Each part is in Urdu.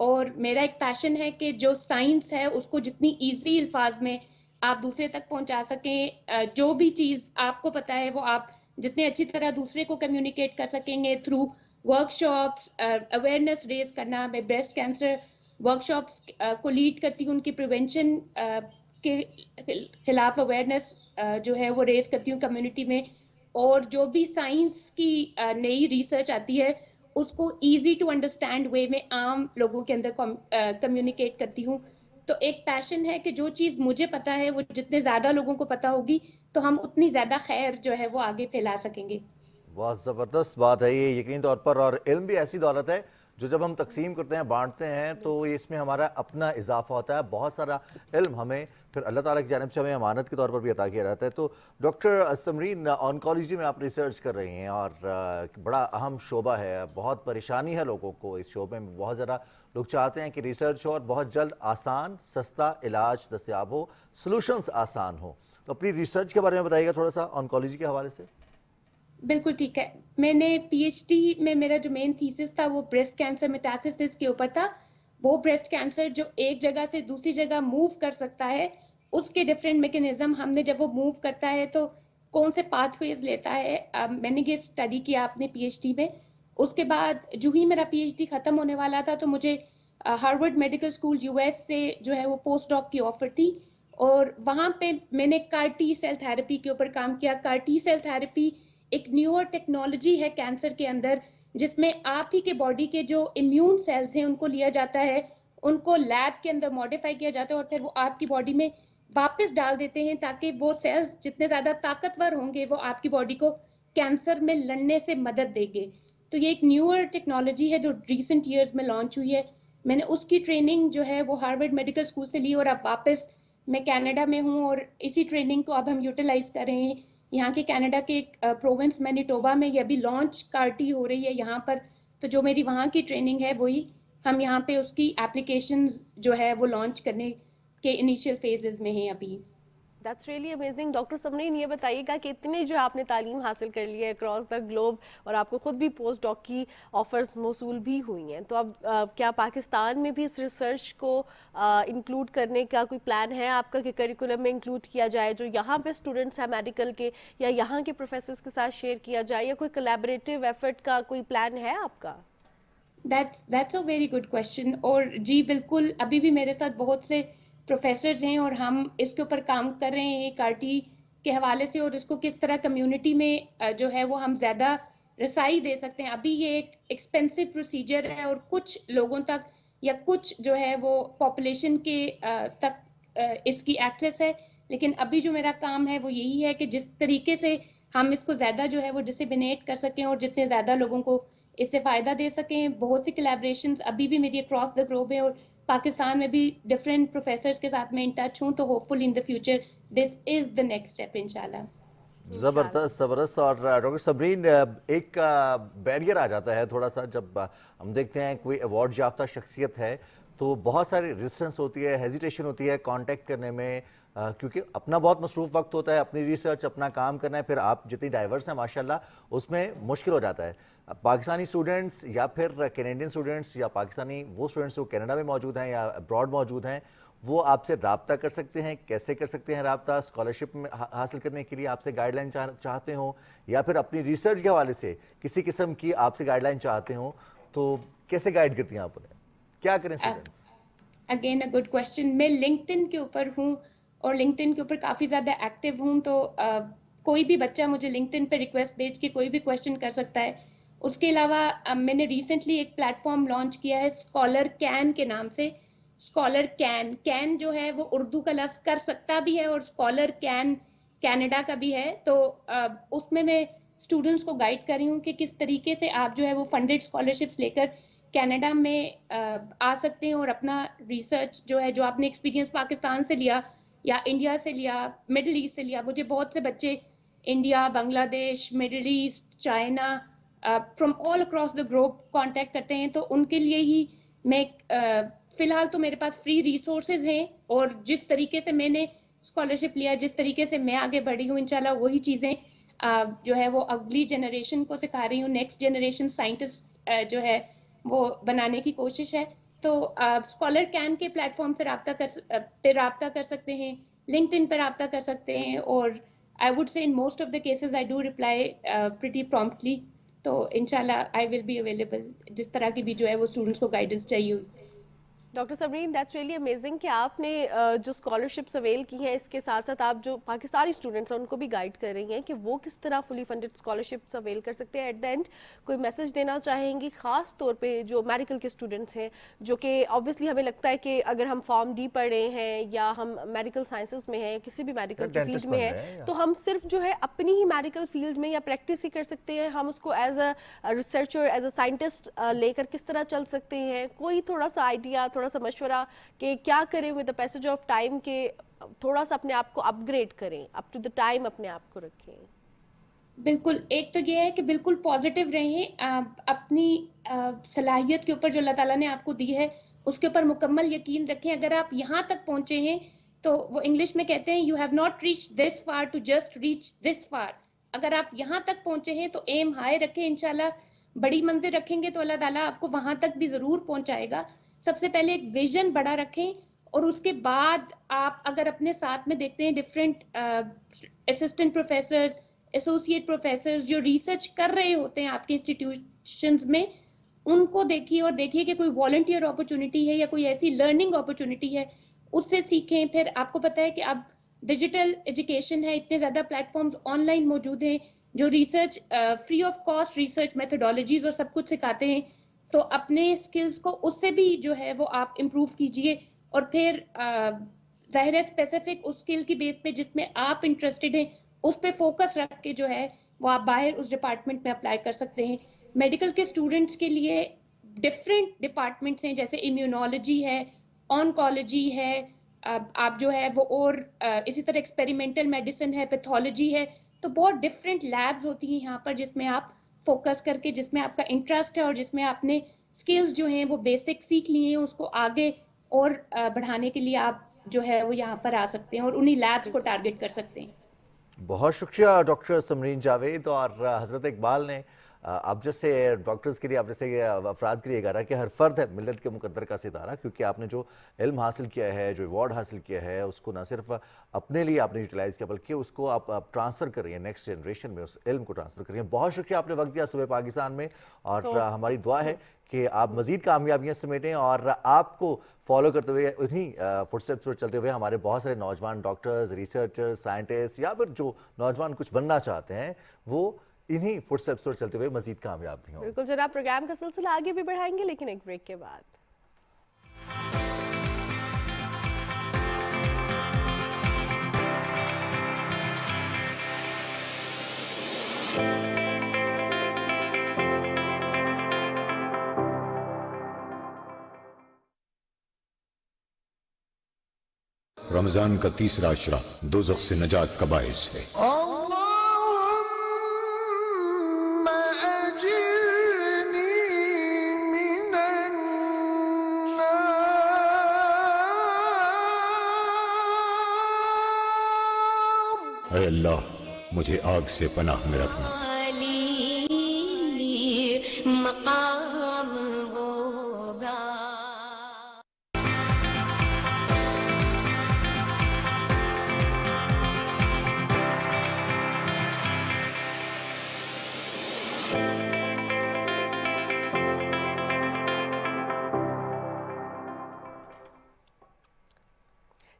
اور میرا ایک پیشن ہے کہ جو سائنس ہے اس کو جتنی ایزی الفاظ میں آپ دوسرے تک پہنچا سکیں، جو بھی چیز آپ کو پتہ ہے وہ آپ جتنے اچھی طرح دوسرے کو کمیونیکیٹ کر سکیں گے through work shops, awareness raise کرنا. میں بریسٹ کینسر ورک شاپس کو لیڈ کرتی ہوں، ان کی پریونشن کے خلاف اویئرنیس جو ہے وہ ریز کرتی ہوں کمیونٹی میں. اور جو بھی سائنس کی نئی ریسرچ آتی ہے اس کو ایزی ٹو انڈرسٹینڈ وے میں عام لوگوں کے اندر کمیونیکیٹ کرتی ہوں. تو ایک پیشن ہے کہ جو چیز مجھے پتا ہے وہ جتنے زیادہ لوگوں کو پتا ہوگی تو ہم اتنی زیادہ خیر جو ہے وہ آگے پھیلا سکیں گے. بہت زبردست بات ہے یہ یقین طور پر. اور علم بھی ایسی دولت ہے جو جب ہم تقسیم کرتے ہیں، بانٹتے ہیں، تو اس میں ہمارا اپنا اضافہ ہوتا ہے. بہت سارا علم ہمیں پھر اللہ تعالیٰ کی جانب سے ہمیں امانت کے طور پر بھی عطا کیا جاتا ہے. تو ڈاکٹر سمرین، آنکالوجی میں آپ ریسرچ کر رہی ہیں اور بڑا اہم شعبہ ہے، بہت پریشانی ہے لوگوں کو اس شعبے میں. بہت زیادہ لوگ چاہتے ہیں کہ ریسرچ ہو اور بہت جلد آسان سستا علاج دستیاب ہو، سلوشنز آسان ہو. تو اپنی ریسرچ کے بارے میں بتائیے گا تھوڑا سا آنکالوجی کے حوالے سے. بالکل ٹھیک ہے. میں نے پی ایچ ڈی میں میرا جو مین تھیسس تھا وہ بریسٹ کینسر میٹاسسس کے اوپر تھا. وہ بریسٹ کینسر جو ایک جگہ سے دوسری جگہ موو کر سکتا ہے، اس کے ڈفرینٹ میکینزم ہم نے جب وہ موو کرتا ہے تو کون سے پاتھ ویز لیتا ہے. میں نے یہ اسٹڈی کیا اپنے پی ایچ ڈی میں. اس کے بعد جو ہی میرا پی ایچ ڈی ختم ہونے والا تھا تو مجھے Harvard medical school U S سے جو ہے وہ پوسٹ ڈاک کی آفر تھی، اور وہاں پہ میں نے کار ٹی سیل تھراپی کے اوپر کام کیا. کار ٹی سیل تھراپی ایک نیور ٹیکنالوجی ہے کینسر کے اندر، جس میں آپ ہی کے باڈی کے جو امیون سیلز ہیں ان کو لیا جاتا ہے، ان کو لیب کے اندر ماڈیفائی کیا جاتا ہے اور پھر وہ آپ کی باڈی میں واپس ڈال دیتے ہیں تاکہ وہ سیلز جتنے زیادہ طاقتور ہوں گے وہ آپ کی باڈی کو کینسر میں لڑنے سے مدد دے گے. تو یہ ایک نیور ٹیکنالوجی ہے جو ریسنٹ ایئرز میں لانچ ہوئی ہے. میں نے اس کی ٹریننگ جو ہے وہ ہارورڈ میڈیکل اسکول سے لی اور اب واپس میں کینیڈا میں ہوں اور اسی ٹریننگ کو اب ہم یوٹیلائز کر رہے ہیں. یہاں کے کینیڈا کے ایک پروونس مینیٹوبا میں یہ ابھی لانچ کارٹی ہو رہی ہے یہاں پر. تو جو میری وہاں کی ٹریننگ ہے وہی ہم یہاں پہ اس کی اپلیکیشنز جو ہے وہ لانچ کرنے کے انیشیل فیزز میں ہیں ابھی. That's really amazing. Doctor Samreen یہ بتائیے گا کہ اتنے جو آپ نے تعلیم حاصل کر لی ہے اکراس دا گلوب اور آپ کو خود بھی پوسٹ ڈاک کی آفرز موصول بھی ہوئی ہیں، تو اب کیا پاکستان میں بھی اس ریسرچ کو انکلوڈ کرنے کا کوئی پلان ہے آپ کا کہ کریکولم میں انکلوڈ کیا جائے، جو یہاں پہ اسٹوڈنٹس ہیں میڈیکل کے یا یہاں کے پروفیسرز کے ساتھ شیئر کیا جائے، یا کوئی کولیبریٹیو ایفرٹ کا کوئی پلان ہے آپ کا؟ That's a very good question. اور جی بالکل، ابھی بھی میرے ساتھ بہت سے پروفیسرز ہیں اور ہم اس کے اوپر کام کر رہے ہیں کارٹی کے حوالے سے، اور اس کو کس طرح کمیونٹی میں جو ہے وہ ہم زیادہ رسائی دے سکتے ہیں. ابھی یہ ایک ایکسپینسو پروسیجر ہے اور کچھ لوگوں تک یا کچھ جو ہے وہ پاپولیشن کے تک اس کی ایکسیس ہے. لیکن ابھی جو میرا کام ہے وہ یہی ہے کہ جس طریقے سے ہم اس کو زیادہ جو ہے وہ ڈسیمینیٹ کر سکیں اور جتنے زیادہ لوگوں کو اس سے فائدہ دے سکیں. بہت سی کولیبریشنز ابھی بھی میری اکراس دا گلوب ہیں اور پاکستان میں بھی ڈفرینٹ پروفیسرز کے ساتھ میں ان ٹچ ہوں. تو hope fully in the future this is the next step انشاءاللہ. زبردست زبردست. اور ڈاکٹر سمرین، ایک بیریئر آ جاتا ہے تھوڑا سا جب ہم دیکھتے ہیں کوئی ایوارڈ یافتہ شخصیت ہے تو بہت ساری ریزسٹنس ہوتی ہے، ہیزیٹیشن ہوتی ہے کانٹیکٹ کرنے میں، کیونکہ اپنا بہت مصروف وقت ہوتا ہے، اپنی ریسرچ اپنا کام کرنا ہے، پھر آپ جتنی ڈائیورس ہیں ماشاءاللہ اس میں مشکل ہو جاتا ہے. پاکستانی اسٹوڈنٹس یا پھر کینیڈین اسٹوڈنٹس یا پاکستانی وہ اسٹوڈنٹس جو کینیڈا میں موجود ہیں یا ابراڈ موجود ہیں، وہ آپ سے رابطہ کر سکتے ہیں؟ کیسے کر سکتے ہیں رابطہ؟ اسکالرشپ میں حاصل کرنے کے لیے آپ سے گائیڈ لائن چاہتے ہوں یا پھر اپنی ریسرچ کے حوالے سے کسی قسم کی آپ سے گائیڈ لائن چاہتے ہوں تو کیسے گائیڈ کرتی ہیں آپ انہیں؟ کیا کریں students? Again a good question. میں لنکڈ کے اوپر ہوں اور لنکڈ کے اوپر کافی زیادہ ایکٹیو ہوں. تو کوئی بھی بچہ مجھے لنکڈ پہ ریکویسٹ بھیج کے کوئی بھی کوشچن کر سکتا ہے. اس کے علاوہ میں نے ریسنٹلی ایک پلیٹ فارم لانچ کیا ہے اسکالر کین کے نام سے. اسکالر کین جو ہے وہ اردو کا لفظ کر سکتا بھی ہے اور اسکالر کین کینیڈا کا بھی ہے. تو اس میں اسٹوڈنٹس کو گائیڈ کر رہی ہوں کہ کس طریقے سے آپ جو ہے وہ فنڈیڈ اسکالرشپس لے کر کینیڈا میں آ سکتے ہیں اور اپنا ریسرچ جو ہے جو آپ نے ایکسپیرینس پاکستان سے لیا یا انڈیا سے لیا، مڈل ایسٹ سے لیا. مجھے بہت سے بچے India, Bangladesh, Middle East, China, from all across the globe contact کرتے ہیں. تو ان کے لیے ہی میں فی الحال تو میرے پاس فری ریسورسز ہیں اور جس طریقے سے میں نے اسکالرشپ لیا، جس طریقے سے میں آگے بڑھی ہوں انشاءاللہ وہی چیزیں جو ہے وہ اگلی جنریشن کو سکھا رہی ہوں. نیکسٹ جنریشن سائنٹسٹ جو ہے وہ بنانے کی کوشش ہے. تو اسکالر کین کے پلیٹ فارم سے رابطہ کر سکتے ہیں, لنکڈ ان پہ رابطہ کر سکتے ہیں, اور I would say in most of the cases I do reply pretty promptly. تو انشاءاللہ آئی ول بی اویلیبل جس طرح کی بھی جو ہے وہ اسٹوڈنٹس کو گائیڈنس چاہیے ہوئی. Doctor Samreen, that's really amazing کہ آپ نے جو اسکالرشپس اویل کی ہیں, اس کے ساتھ ساتھ آپ جو پاکستانی اسٹوڈنٹس ہیں ان کو بھی گائیڈ کر رہی ہیں کہ وہ کس طرح فلی فنڈڈ اسکالرشپس اویل کر سکتے ہیں. ایٹ دا اینڈ کوئی میسج دینا چاہیں گی خاص طور پہ جو میڈیکل کے اسٹوڈنٹس ہیں, جو کہ آبویسلی ہمیں لگتا ہے کہ اگر ہم فارم ڈی پڑھ رہے ہیں یا ہم میڈیکل سائنسز میں ہیں, کسی بھی میڈیکل کی فیلڈ میں ہیں, تو ہم صرف جو ہے اپنی ہی میڈیکل فیلڈ میں یا پریکٹس ہی کر سکتے ہیں, ہم اس کو as a researcher, as a scientist لے کر کس طرح چل سکتے ہیں؟ کوئی تھوڑا سا آئیڈیا, تھوڑا سا مشورہ کہ کیا کریں with the passage of time, کہ تھوڑا سا اپنے آپ کو اپ گریڈ کریں, اپ ٹو دا ٹائم اپنے آپ کو رکھیں. بالکل, ایک تو یہ ہے کہ بالکل پازیٹیو رہیں, اپنی صلاحیت کے اوپر جو اللہ تعالیٰ نے آپ کو دی ہے اس کے اوپر مکمل یقین رکھیں. اگر آپ یہاں تک پہنچے ہیں تو وہ انگلش میں کہتے ہیں you have not reach this far to just reach this far. اگر آپ یہاں تک پہنچے ہیں تو ایم ہائی رکھیں, انشاءاللہ بڑی منزل رکھیں گے تو اللہ تعالیٰ آپ کو وہاں تک بھی ضرور پہنچائے گا. سب سے پہلے ایک ویژن بڑا رکھیں, اور اس کے بعد آپ اگر اپنے ساتھ میں دیکھتے ہیں different assistant professors, associate professors جو ریسرچ کر رہے ہوتے ہیں آپ کے انسٹیٹیوشنز میں, ان کو دیکھیے اور دیکھیے کہ کوئی والنٹیئر اپرچونٹی ہے یا کوئی ایسی لرننگ اپرچونٹی ہے, اس سے سیکھیں. پھر آپ کو پتہ ہے کہ اب ڈیجیٹل ایجوکیشن ہے, اتنے زیادہ پلیٹ فارمز آن لائن موجود ہیں جو research free of cost research methodologies اور سب کچھ سکھاتے ہیں. تو اپنے اسکلز کو اس سے بھی جو ہے وہ آپ امپروو کیجئے, اور پھر ظاہر ہے اسپیسیفک اس اسکل کی بیس پہ جس میں آپ انٹرسٹڈ ہیں اس پہ فوکس رکھ کے جو ہے وہ آپ باہر اس ڈپارٹمنٹ میں اپلائی کر سکتے ہیں. میڈیکل کے اسٹوڈنٹس کے لیے ڈفرینٹ ڈپارٹمنٹس ہیں, جیسے امیونالوجی ہے, آنکالوجی ہے, آپ جو ہے وہ اور اسی طرح ایکسپیریمنٹل میڈیسن ہے, پیتھولوجی ہے. تو بہت ڈفرینٹ لیبز ہوتی ہیں یہاں پر جس میں آپ فوکس کر کے, جس میں آپ کا انٹرسٹ ہے اور جس میں آپ نے اسکلز جو ہیں وہ بیسک سیکھ لی ہیں, اس کو آگے اور بڑھانے کے لیے آپ جو ہے وہ یہاں پر آ سکتے ہیں اور انہی لیبز کو ٹارگٹ کر سکتے ہیں. بہت شکریہ ڈاکٹر سمرین جاوید. اور حضرت اقبال نے آپ جیسے ڈاکٹرز کے لیے, آپ جیسے افراد کے لیے کہا رہا کہ ہر فرد ہے ملت کے مقدر کا ستارہ, کیونکہ آپ نے جو علم حاصل کیا ہے, جو ایوارڈ حاصل کیا ہے, اس کو نہ صرف اپنے لیے آپ نے یوٹیلائز کیا بلکہ اس کو آپ ٹرانسفر کر رہی ہیں نیکسٹ جنریشن میں, اس علم کو ٹرانسفر کر رہی ہیں. بہت شکریہ آپ نے وقت دیا صبح پاکستان میں, اور ہماری دعا ہے کہ آپ مزید کامیابیاں سمیٹیں, اور آپ کو فالو کرتے ہوئے انہی فٹ اسٹیپس پر چلتے ہوئے ہمارے بہت سارے نوجوان ڈاکٹرز, ریسرچرز, سائنٹسٹ, یا پھر جو نوجوان کچھ بننا چاہتے ہیں وہ انہی فٹ اسٹیپس پر چلتے ہوئے مزید کامیاب بھی ہوں. بالکل جناب, پروگرام کا سلسلہ آگے بھی بڑھائیں گے لیکن ایک بریک کے بعد. رمضان کا تیسرا عشرہ دوزخ سے نجات کا باعث ہے. اے اللہ مجھے آگ سے پناہ میں رکھنا. مقام ہوگا.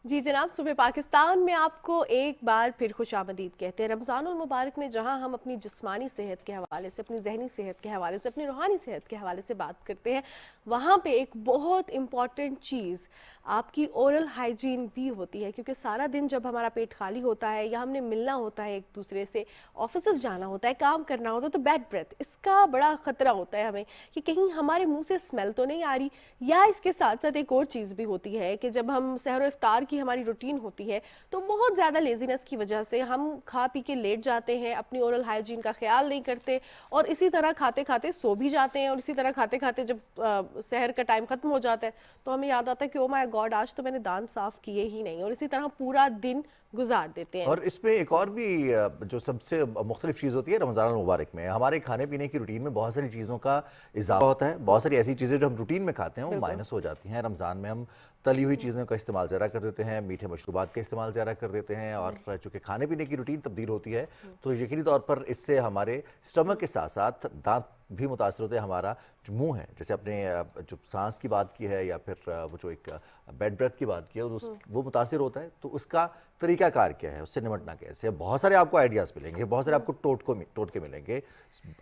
جی جناب, صبح پاکستان میں آپ کو ایک بار پھر خوش آمدید کہتے ہیں. رمضان المبارک میں جہاں ہم اپنی جسمانی صحت کے حوالے سے, اپنی ذہنی صحت کے حوالے سے, اپنی روحانی صحت کے حوالے سے بات کرتے ہیں, وہاں پہ ایک بہت امپورٹنٹ چیز آپ کی اورل ہائیجین بھی ہوتی ہے, کیونکہ سارا دن جب ہمارا پیٹ خالی ہوتا ہے یا ہم نے ملنا ہوتا ہے ایک دوسرے سے, آفیسز جانا ہوتا ہے, کام کرنا ہوتا ہے, تو بیڈ بریتھ اس کا بڑا خطرہ ہوتا ہے ہمیں کہ کہیں ہمارے منہ سے اسمیل تو نہیں آ رہی. یا اس کے ساتھ ساتھ ایک اور چیز بھی ہوتی ہے کہ جب ہم سحر و افطار کی کی ہماری روٹین ہوتی ہے تو بہت زیادہ لیزینس کی وجہ سے ہم کھا پی کے لیٹ جاتے ہیں, اپنی اورل ہائیجین کا خیال نہیں کرتے, اور اسی طرح کھاتے کھاتے سو بھی جاتے ہیں, اور اسی طرح کھاتے کھاتے جب سحر کا ٹائم ختم ہو جاتا ہے تو ہمیں یاد آتا ہے کہ او مائی گاڈ آج تو میں نے دانت صاف کیے ہی نہیں, اور اسی طرح پورا دن گزار دیتے ہیں. اور اس میں ایک اور بھی جو سب سے مختلف چیز ہوتی ہے رمضان المبارک میں, ہمارے کھانے پینے کی روٹین میں بہت ساری چیزوں کا اضافہ ہوتا ہے, بہت ساری ایسی چیزیں جو ہم روٹین میں کھاتے ہیں وہ مائنس ہو جاتی ہیں. رمضان میں ہم تلی ہوئی چیزوں کا استعمال زیادہ کر دیتے ہیں, میٹھے مشروبات کا استعمال زیادہ کر دیتے ہیں, اور چونکہ کھانے پینے کی روٹین تبدیل ہوتی ہے تو یقینی طور پر اس سے ہمارے اسٹمک کے ساتھ ساتھ دانت بھی متاثر ہوتے ہیں. ہمارا جو منہ ہے, جیسے اپنے جو سانس کی بات کی ہے یا پھر وہ جو ایک بیڈ بریتھ کی بات کی ہے, وہ متاثر ہوتا ہے. تو اس کا طریقہ کار کیا ہے, اس سے نمٹنا کیسے؟ بہت سارے آپ کو آئیڈیاز ملیں گے, بہت سارے آپ کو ٹوٹکے ملیں گے,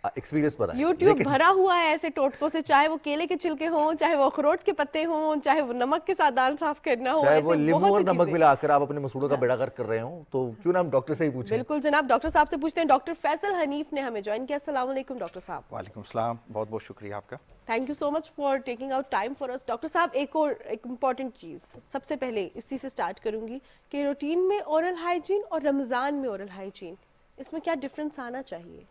ایکسپیرینس بتائیں. یوٹیوب بھرا ہوا ہے ایسے ٹوٹکوں سے, چاہے وہ کیلے کے چھلکے ہوں, چاہے وہ اخروٹ کے پتے ہوں, چاہے وہ نمک کے ساتھ دانت صاف کرنا ہو, چاہے وہ لیمو اور نمک ملا کر آپ اپنے مسوڑوں کا بیڑا غرق کر رہے ہوں, تو کیوں نہ ہم ڈاکٹر سے ہی پوچھیں. بالکل جناب, ڈاکٹر صاحب سے پوچھتے ہیں. ڈاکٹر فیصل حنیف نے ہمیں جوائن کیا. السلام علیکم ڈاکٹر صاحب. وعلیکم السلام, بہت بہت شکریہ آپ کا. Thank you so much for taking out time for us. Doctor صاحب ایک امپورٹنٹ چیز سب سے پہلے اسی سے سٹارٹ کروں گی کہ روٹین میں اورل ہائیجین اور رمضان میں اورل ہائیجین, اس میں کیا ڈفرینس آنا چاہیے؟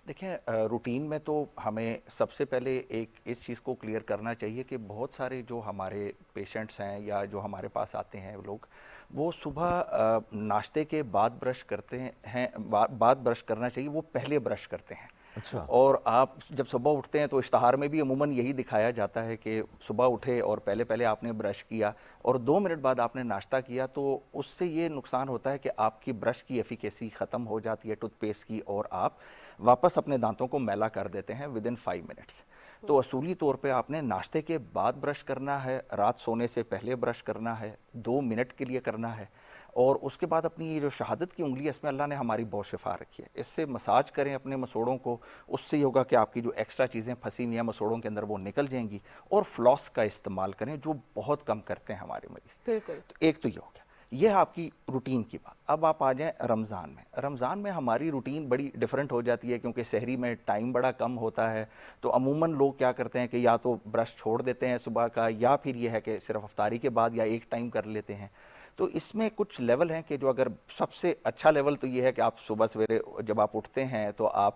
دیکھیں, روٹین میں تو ہمیں سب سے پہلے ایک اس چیز کو کلیئر کرنا چاہیے کہ بہت سارے جو ہمارے پیشنٹس ہیں یا جو ہمارے پاس آتے ہیں لوگ, وہ صبح ناشتے کے بعد برش کرتے ہیں, بعد برش کرنا چاہیے, وہ پہلے برش کرتے ہیں. اچھا. اور آپ جب صبح اٹھتے ہیں تو اشتہار میں بھی عموماً یہی دکھایا جاتا ہے کہ صبح اٹھے اور پہلے آپ نے برش کیا اور 2 منٹ بعد آپ نے ناشتہ کیا, تو اس سے یہ نقصان ہوتا ہے کہ آپ کی برش کی ایفیکیسی ختم ہو جاتی ہے ٹوتھ پیسٹ کی, اور آپ واپس اپنے دانتوں کو میلا کر دیتے ہیں ودن 5 منٹس. تو اصولی طور پہ آپ نے ناشتے کے بعد برش کرنا ہے, رات سونے سے پہلے برش کرنا ہے, 2 منٹ کے لیے کرنا ہے, اور اس کے بعد اپنی یہ جو شہادت کی انگلی ہے اس میں اللہ نے ہماری بہت شفا رکھی ہے, اس سے مساج کریں اپنے مسوڑوں کو, اس سے یہ ہوگا کہ آپ کی جو ایکسٹرا چیزیں پھنسی ہوئی ہیں مسوڑوں کے اندر وہ نکل جائیں گی. اور فلاس کا استعمال کریں جو بہت کم کرتے ہیں ہمارے مریض. بالکل. تو ایک تو یہ ہو گیا, یہ ہے آپ کی روٹین کی بات. اب آپ آ جائیں رمضان میں. رمضان میں ہماری روٹین بڑی ڈیفرنٹ ہو جاتی ہے کیونکہ سحری میں ٹائم بڑا کم ہوتا ہے, تو عموماً لوگ کیا کرتے ہیں کہ یا تو برش چھوڑ دیتے ہیں صبح کا, یا پھر یہ ہے کہ صرف افطاری کے بعد یا ایک ٹائم کر لیتے ہیں. تو اس میں کچھ لیول ہیں کہ جو اگر سب سے اچھا لیول تو یہ ہے کہ آپ صبح سویرے جب آپ اٹھتے ہیں تو آپ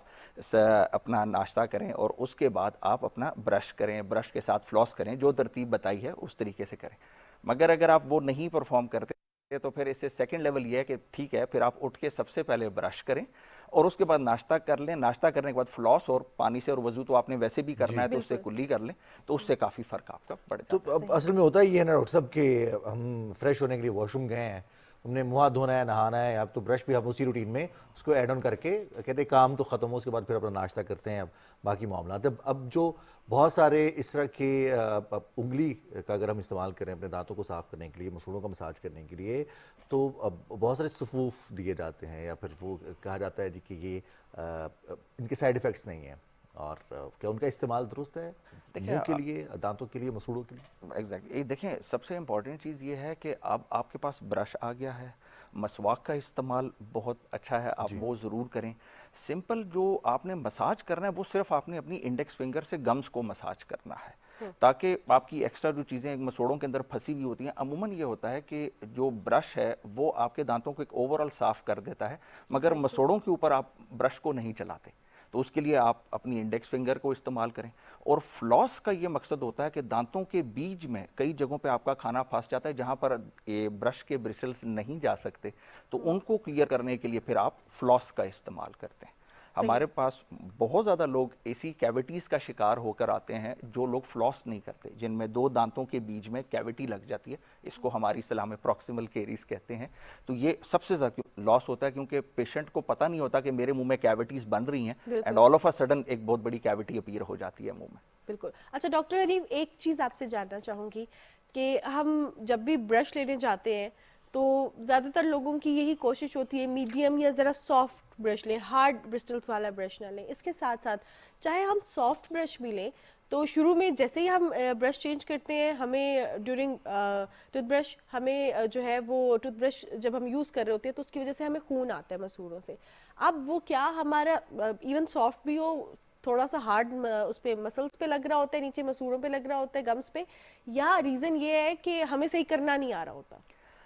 اپنا ناشتہ کریں اور اس کے بعد آپ اپنا برش کریں, برش کے ساتھ فلاس کریں, جو ترتیب بتائی ہے اس طریقے سے کریں. مگر اگر آپ وہ نہیں پرفارم کرتے تو پھر اس سے سیکنڈ لیول یہ ہے کہ ٹھیک ہے, پھر آپ اٹھ کے سب سے پہلے برش کریں اور اس کے بعد ناشتہ کر لیں. ناشتہ کرنے کے بعد فلاس اور پانی سے, اور وضو تو آپ نے ویسے بھی کرنا ہے تو اس سے کلی کر لیں, تو اس سے کافی فرق آپ کا پڑ جاتا ہے. تو اب اصل میں ہوتا ہی ہے نا ڈاکٹر صاحب کہ ہم فریش ہونے کے لیے واش روم گئے ہیں, ہم نے منہ ہاتھ دھونا ہے, نہانا ہے, اب تو برش بھی ہم اسی روٹین میں اس کو ایڈ آن کر کے کہتے ہیں کام تو ختم ہو, اس کے بعد پھر اپنا ناشتہ کرتے ہیں, اب باقی معاملات. اب جو بہت سارے اس طرح کے انگلی کا اگر ہم استعمال کریں اپنے دانتوں کو صاف کرنے کے لیے, مسوڑوں کا مساج کرنے کے لیے, تو بہت سارے صفوف دیے جاتے ہیں یا پھر وہ کہا جاتا ہے جی کہ یہ ان کے سائیڈ ایفیکٹس نہیں ہیں, اور کیا ان کا استعمال درست ہے منہ کے لیے, دانتوں کے لیے, مسوڑوں کے لیے؟ ایگزیکٹلی. دیکھیں, سب سے امپورٹنٹ چیز یہ ہے کہ اب آپ کے پاس برش آ گیا ہے, مسواک کا استعمال بہت اچھا ہے, آپ وہ ضرور کریں. سمپل جو آپ نے مساج کرنا ہے وہ صرف آپ نے اپنی انڈیکس فنگر سے گمز کو مساج کرنا ہے, تاکہ آپ کی ایکسٹرا جو چیزیں مسوڑوں کے اندر پھنسی ہوئی ہوتی ہیں. عموماً یہ ہوتا ہے کہ جو برش ہے وہ آپ کے دانتوں کو ایک اوور آل صاف کر دیتا ہے, مگر مسوڑوں کے اوپر آپ برش کو نہیں چلاتے, تو اس کے لیے آپ اپنی انڈیکس فنگر کو استعمال کریں. اور فلاس کا یہ مقصد ہوتا ہے کہ دانتوں کے بیچ میں کئی جگہوں پہ آپ کا کھانا پھنس جاتا ہے جہاں پر یہ برش کے برسلز نہیں جا سکتے, تو ان کو کلیئر کرنے کے لیے پھر آپ فلاس کا استعمال کرتے ہیں. ہمارے پاس بہت زیادہ لوگ ایسی کیویٹیز کا شکار ہو کر آتے ہیں جو لوگ فلاس نہیں کرتے, جن میں 2 دانتوں کے بیچ میں کیویٹی لگ جاتی ہے, اس کو ہماری اصطلاح میں پروکسیمل کیریز کہتے ہیں. تو یہ سب سے زیادہ لاس ہوتا ہے کیونکہ پیشنٹ کو پتہ نہیں ہوتا کہ میرے منہ میں کیویٹیز بن رہی ہیں, and all of a sudden ایک بہت بڑی کیویٹی اپیئر ہو جاتی ہے منہ میں. بالکل. اچھا ڈاکٹر حنیف, ایک چیز آپ سے جاننا چاہوں گی کہ ہم جب بھی برش لینے جاتے ہیں تو زیادہ تر لوگوں کی یہی کوشش ہوتی ہے میڈیم یا ذرا سافٹ برش لیں, ہارڈ برسٹلس والا برش نہ لیں. اس کے ساتھ ساتھ چاہے ہم سافٹ برش بھی لیں تو شروع میں جیسے ہی ہم برش چینج کرتے ہیں ہمیں ڈیورنگ ٹوتھ برش ہمیں جو ہے وہ ٹوتھ برش جب ہم یوز کر رہے ہوتے ہیں تو اس کی وجہ سے ہمیں خون آتا ہے مسوڑوں سے. اب وہ کیا ہمارا ایون سافٹ بھی ہو, تھوڑا سا ہارڈ اس پہ مسلس پہ لگ رہا ہوتا ہے, نیچے مسوڑوں پہ لگ رہا ہوتا ہے, گمس پہ, یا ریزن یہ ہے کہ ہمیں صحیح کرنا نہیں آ رہا ہوتا؟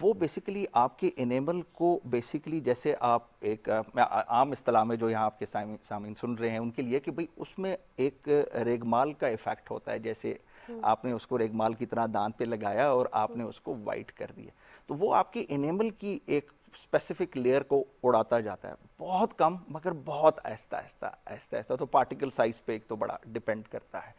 وہ بیسیکلی آپ کے انیمل کو بیسیکلی جیسے آپ ایک عام اصطلاح میں جو یہاں آپ کے سامعین سن رہے ہیں ان کے لیے کہ بھئی اس میں ایک ریگمال کا ایفیکٹ ہوتا ہے، جیسے آپ نے اس کو ریگمال کی طرح دانت پہ لگایا اور آپ نے اس کو وائٹ کر دیا، تو وہ آپ کے انیمل کی ایک اسپیسیفک لیئر کو اڑاتا جاتا ہے، بہت کم مگر بہت آہستہ آہستہ، تو پارٹیکل سائز پہ ایک تو بڑا ڈیپینڈ کرتا ہے۔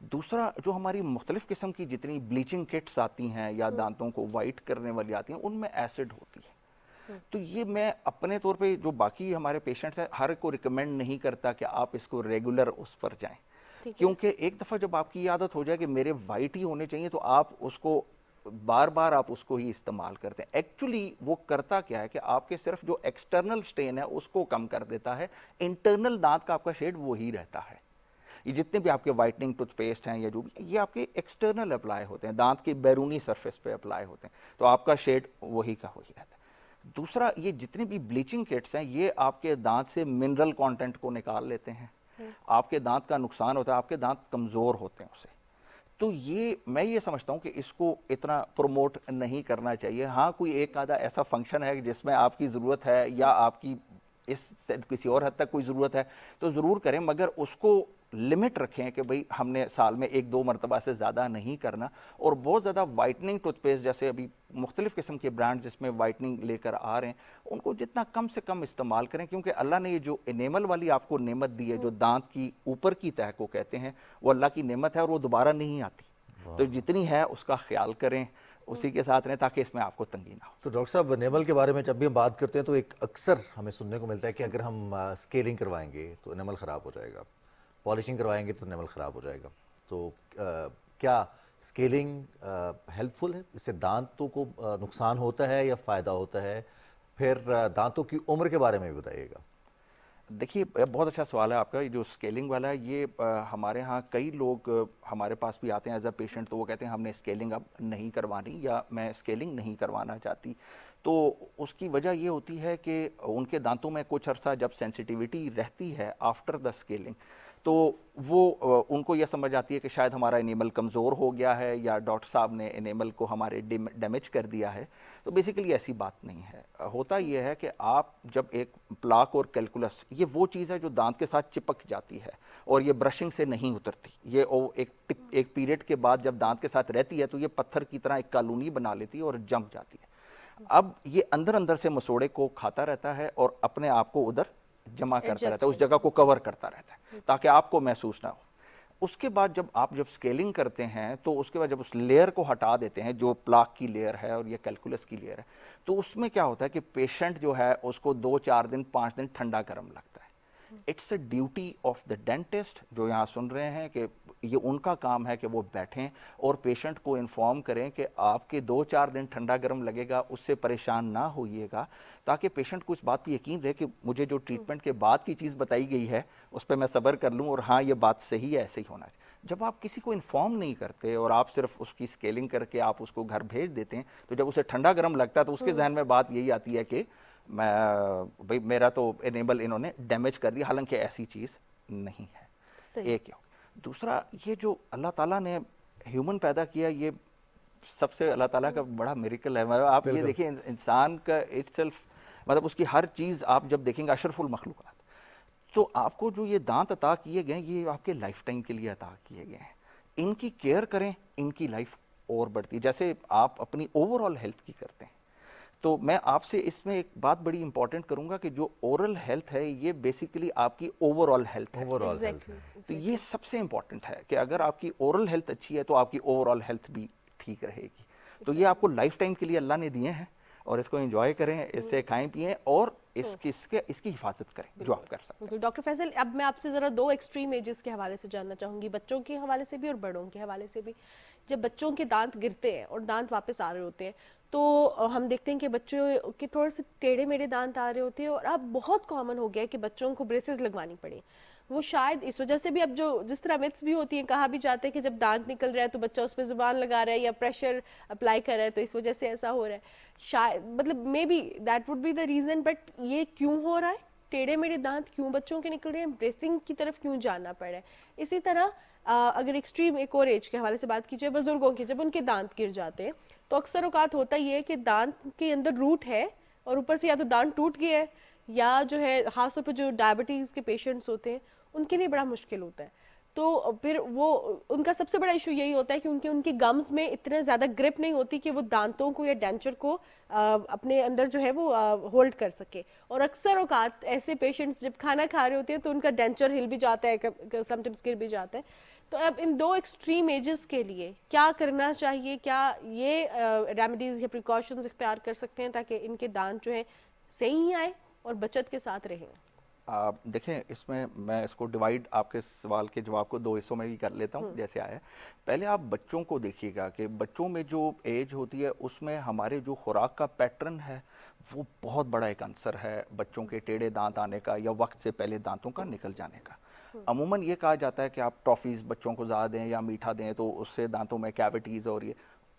دوسرا جو ہماری مختلف قسم کی جتنی بلیچنگ کٹس آتی ہیں یا دانتوں کو وائٹ کرنے والی آتی ہیں ان میں ایسڈ ہوتی ہے، تو یہ میں اپنے طور پہ جو باقی ہمارے پیشنٹس ہیں ہر کو ریکمینڈ نہیں کرتا کہ آپ اس کو ریگولر اس پر جائیں، کیونکہ ایک دفعہ جب آپ کی یہ عادت ہو جائے کہ میرے وائٹ ہی ہونے چاہیے تو آپ اس کو بار بار آپ اس کو ہی استعمال کرتے ہیں۔ ایکچولی وہ کرتا کیا ہے کہ آپ کے صرف جو ایکسٹرنل سٹین ہے اس کو کم کر دیتا ہے، انٹرنل دانت کا آپ کا شیڈ وہی رہتا ہے۔ یہ جتنے بھی آپ کے وائٹنگ ٹوتھ پیسٹ ہیں یا جو بھی یہ آپ کے ایکسٹرنل اپلائی ہوتے ہیں، دانت کی بیرونی سرفیس پہ اپلائی ہوتے ہیں، تو آپ کا شیڈ وہی کا وہی رہتا ہے۔ دوسرا یہ جتنی بھی بلیچنگ کٹس ہیں یہ آپ کے دانت سے منرل کانٹینٹ کو نکال لیتے ہیں، آپ کے دانت کا نقصان ہوتا ہے، آپ کے دانت کمزور ہوتے ہیں اسے، تو یہ میں یہ سمجھتا ہوں کہ اس کو اتنا پروموٹ نہیں کرنا چاہیے۔ ہاں کوئی ایک آدھا ایسا فنکشن ہے جس میں آپ کی ضرورت ہے یا آپ کی اس سے کسی اور حد تک کوئی ضرورت ہے تو ضرور کریں، مگر اس کو لمٹ رکھیں کہ بھئی ہم نے سال میں 1-2 مرتبہ سے زیادہ نہیں کرنا، اور بہت زیادہ وائٹننگ ٹوتھ پیسٹ جیسے ابھی مختلف قسم کے برانڈ جس میں وائٹننگ لے کر آ رہے ہیں ان کو جتنا کم سے کم استعمال کریں، کیونکہ اللہ نے یہ جو انیمل والی آپ کو نعمت دی ہے جو دانت کی اوپر کی تہہ کو کہتے ہیں وہ اللہ کی نعمت ہے اور وہ دوبارہ نہیں آتی، تو جتنی ہے اس کا خیال کریں، اسی کے ساتھ رہیں تاکہ اس میں آپ کو تنگی نہ ہو۔ تو ڈاکٹر صاحب انیمل کے بارے میں جب بھی ہم بات کرتے ہیں تو ایک اکثر ہمیں سننے کو ملتا ہے کہ اگر ہم اسکیلنگ کروائیں گے تو انیمل خراب ہو جائے گا، پالشنگ کروائیں گے تو انیمل خراب ہو جائے گا، تو کیا اسکیلنگ ہیلپ فل ہے؟ اس سے دانتوں کو نقصان ہوتا ہے یا فائدہ ہوتا ہے؟ پھر دانتوں کی عمر کے بارے میں بھی بتائیے گا۔ دیکھیے بہت اچھا سوال ہے آپ کا، یہ جو اسکیلنگ والا ہے یہ ہمارے ہاں کئی لوگ ہمارے پاس بھی آتے ہیں ایز اے پیشنٹ، تو وہ کہتے ہیں ہم نے اسکیلنگ اب نہیں کروانی یا میں اسکیلنگ نہیں کروانا چاہتی، تو اس کی وجہ یہ ہوتی ہے کہ ان کے دانتوں میں کچھ عرصہ جب سینسیٹیوٹی رہتی ہے آفٹر دا اسکیلنگ تو وہ ان کو یہ سمجھ آتی ہے کہ شاید ہمارا انیمل کمزور ہو گیا ہے یا ڈاکٹر صاحب نے انیمل کو ہمارے ڈیمیج کر دیا ہے، تو بیسیکلی ایسی بات نہیں ہے۔ ہوتا یہ ہے کہ آپ جب ایک پلاک اور کیلکولس یہ وہ چیز ہے جو دانت کے ساتھ چپک جاتی ہے اور یہ برشنگ سے نہیں اترتی، یہ ایک پیریڈ کے بعد جب دانت کے ساتھ رہتی ہے تو یہ پتھر کی طرح ایک کالونی بنا لیتی ہے اور جم جاتی ہے، اب یہ اندر سے مسوڑے کو کھاتا رہتا ہے اور اپنے آپ کو ادھر جمع کرتا رہتا ہے، اس جگہ کو کور کرتا رہتا ہے تاکہ آپ کو محسوس نہ ہو۔ اس کے بعد جب آپ اسکیلنگ کرتے ہیں تو اس کے بعد جب اس لیئر کو ہٹا دیتے ہیں جو پلاک کی لیئر ہے اور یہ کیلکولس کی لیئر ہے، تو اس میں کیا ہوتا ہے کہ پیشنٹ جو ہے اس کو 2-4 دن 5 دن ٹھنڈا گرم لگتا ہے۔ It's a duty of the dentist جو یہاں سن رہے ہیں کہ یہ ان کا کام ہے کہ وہ بیٹھیں اور پیشنٹ کو انفارم کریں کہ آپ کے 2-4 دن ٹھنڈا گرم لگے گا، اس سے پریشان نہ ہوئیے گا، تاکہ پیشنٹ کو اس بات پہ یقین رہے کہ مجھے جو ٹریٹمنٹ کے بعد کی چیز بتائی گئی ہے اس پہ میں صبر کر لوں اور ہاں یہ بات صحیح ہے، ایسے ہی ہونا ہے۔ جب آپ کسی کو انفارم نہیں کرتے اور آپ صرف اس کی اسکیلنگ کر کے آپ اس کو گھر بھیج دیتے ہیں تو جب اسے ٹھنڈا گرم لگتا ہے تو اس کے ذہن میں بات یہی آتی ہے کہ بھئی میرا تو انیبل انہوں نے ڈیمیج کر دیا، حالانکہ ایسی چیز نہیں ہے۔ ایک دوسرا یہ جو اللہ تعالیٰ نے ہیومن پیدا کیا یہ سب سے اللہ تعالیٰ کا بڑا میریکل ہے۔ آپ یہ دیکھیں انسان کا اٹ سیلف مطلب اس کی ہر چیز آپ جب دیکھیں گے اشرف المخلوقات، تو آپ کو جو یہ دانت عطا کیے گئے یہ آپ کے لائف ٹائم کے لیے عطا کیے گئے ہیں، ان کی کیئر کریں، ان کی لائف اور بڑھتی ہے، جیسے آپ اپنی اوور آل ہیلتھ کی کرتے ہیں۔ تو میں آپ سے اس میں ایک بات بڑی امپورٹنٹ کروں گا کہ جو اورل ہیلتھ ہے یہ بیسیکلی آپ کی اوور آل ہیلتھ ہے، تو یہ سب سے امپورٹنٹ ہے کہ اگر آپ کی اورل ہیلتھ اچھی ہے تو آپ کی اوور آل ہیلتھ بھی ٹھیک رہے گی۔ تو یہ آپ کو لائف ٹائم کے لیے اللہ نے دیے ہیں اور اس کو انجوائے کریں، اس سے کھائیں پیئیں اور اس کی حفاظت کریں جو آپ کر سکتے ہیں۔ ڈاکٹر فیصل اب میں آپ سے ذرا 2 ایکسٹریم ایجز کے حوالے سے جاننا چاہوں گی، بچوں کے حوالے سے بھی اور بڑوں کے حوالے سے بھی۔ جب بچوں کے دانت گرتے ہیں اور دانت واپس آ رہے ہوتے ہیں تو ہم دیکھتے ہیں کہ بچوں کے تھوڑے سے ٹیڑھے میڑھے دانت آ رہے ہوتے ہیں اور اب بہت کامن ہو گیا ہے کہ بچوں کو بریسز لگوانی پڑیں۔ وہ شاید اس وجہ سے بھی اب جو جس طرح متس بھی ہوتی ہیں، کہا بھی جاتا ہے کہ جب دانت نکل رہا ہے تو بچہ اس پہ زبان لگا رہا ہے یا پریشر اپلائی کر رہا ہے تو اس وجہ سے ایسا ہو رہا ہے، شاید مطلب maybe that would be the reason, but یہ کیوں ہو رہا ہے؟ ٹیڑھے میڑھے دانت کیوں بچوں کے نکل رہے ہیں؟ بریسنگ کی طرف کیوں جانا پڑ رہا ہے؟ اسی طرح اگر ایکسٹریم ایک اور ایج کے حوالے سے بات کی جائے، بزرگوں کے جب ان کے دانت گر جاتے ہیں تو اکثر اوقات ہوتا یہ ہے کہ دانت کے اندر روٹ ہے اور اوپر سے یا تو دانت ٹوٹ گیا ہے یا جو ہے خاص طور پہ جو ڈائبٹیز کے پیشنٹس ہوتے ہیں ان کے لیے بڑا مشکل ہوتا ہے. تو پھر وہ ان کا سب سے بڑا ایشو یہی ہوتا ہے کہ ان کی گمز میں اتنے زیادہ گرپ نہیں ہوتی کہ وہ دانتوں کو یا ڈینچر کو اپنے اندر جو ہے وہ ہولڈ کر سکے. اور اکثر اوقات ایسے پیشنٹس جب کھانا کھا رہے ہوتے ہیں تو ان کا ڈینچر ہل بھی جاتا ہے, سم ٹائمز گر بھی جاتا ہے. تو اب ان دو ایکسٹریم ایجز کے لیے کیا کرنا چاہیے, کیا یہ ریمیڈیز یا پریکاشنز اختیار کر سکتے ہیں تاکہ ان کے دانت جو ہیں صحیح ہی آئے اور بچت کے ساتھ رہیں؟ دیکھیں اس میں اس کو ڈیوائیڈ آپ کے سوال کے جواب کو 2 حصوں میں بھی کر لیتا ہوں جیسے آیا. پہلے آپ بچوں کو دیکھیے گا کہ بچوں میں جو ایج ہوتی ہے اس میں ہمارے جو خوراک کا پیٹرن ہے وہ بہت بڑا ایک عنصر ہے بچوں کے ٹیڑھے دانت آنے کا یا وقت سے پہلے دانتوں کا نکل جانے کا. عموماً یہ کہا جاتا ہے کہ آپ ٹافیز بچوں کو زیادہ دیں یا میٹھا دیں تو اس سے دانتوں میں کیوٹیز اور یہ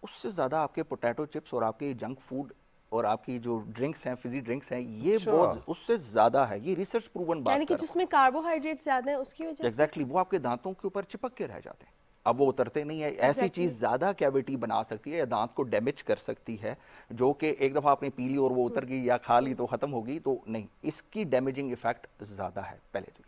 اس سے زیادہ آپ کے پوٹیٹو چپس اور آپ کے جنک فوڈ اور آپ کی جو ڈرنکس ہیں فزی ڈرنکس ہیں یہ بہت اس سے زیادہ ہے. یہ ریسرچ پروون بات ہے, یعنی کہ جس میں کاربوہائیڈریٹ زیادہ ہیں اس کی وجہ سے ایگزیکٹلی وہ آپ کے دانتوں کے اوپر چپک کے رہ جاتے ہیں. اب وہ اترتے نہیں ہے. ایسی چیز زیادہ کیوٹی بنا سکتی ہے یا دانت کو ڈیمیج کر سکتی ہے جو کہ ایک دفعہ آپ نے پی لی اور وہ اتر گئی یا کھا لی تو ختم ہوگی, تو نہیں, اس کی ڈیمیجنگ ایفیکٹ زیادہ ہے پہلے تو.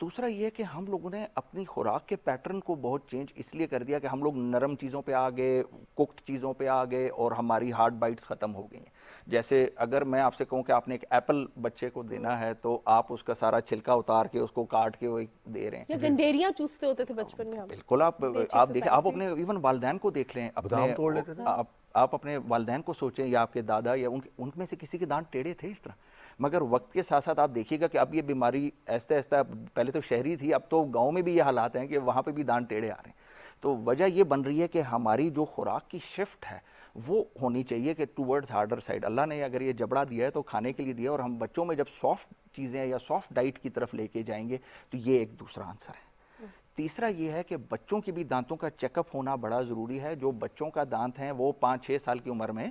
دوسرا یہ کہ ہم لوگوں نے اپنی خوراک کے پیٹرن کو بہت چینج اس لیے کر دیا کہ ہم لوگ نرم چیزوں پہ آ گئے, کوکڈ چیزوں پہ آ گئے اور ہماری ہارڈ بائٹس ختم ہو گئی ہیں. جیسے اگر میں آپ سے کہوں کہ آپ نے ایک ایپل بچے کو دینا ہے تو آپ اس کا سارا چھلکا اتار کے اس کو کاٹ کے وہ دے رہے ہیں. یا گنڈیریاں چوستے ہوتے تھے بچپن میں ہم. بالکل, آپ دیکھیں, آپ اپنے ایون والدین کو دیکھ لیں, آپ اپنے والدین کو سوچیں یا آپ کے دادا یا ان میں سے کسی کے دانت ٹیڑھے تھے اس طرح, مگر وقت کے ساتھ ساتھ آپ دیکھیے گا کہ اب یہ بیماری ایستے ایستا, پہلے تو شہری تھی, اب تو گاؤں میں بھی یہ حالات ہیں کہ وہاں پہ بھی دانت ٹیڑھے آ رہے ہیں. تو وجہ یہ بن رہی ہے کہ ہماری جو خوراک کی شفٹ ہے وہ ہونی چاہیے کہ ٹورڈز ہارڈر سائڈ. اللہ نے اگر یہ جبڑا دیا ہے تو کھانے کے لیے دیا, اور ہم بچوں میں جب سافٹ چیزیں یا سافٹ ڈائٹ کی طرف لے کے جائیں گے تو یہ ایک دوسرا آنسر ہے. تیسرا یہ ہے کہ بچوں کی بھی دانتوں کا چیک اپ ہونا بڑا ضروری ہے. جو بچوں کا دانت ہیں وہ 5-6 سال کی عمر میں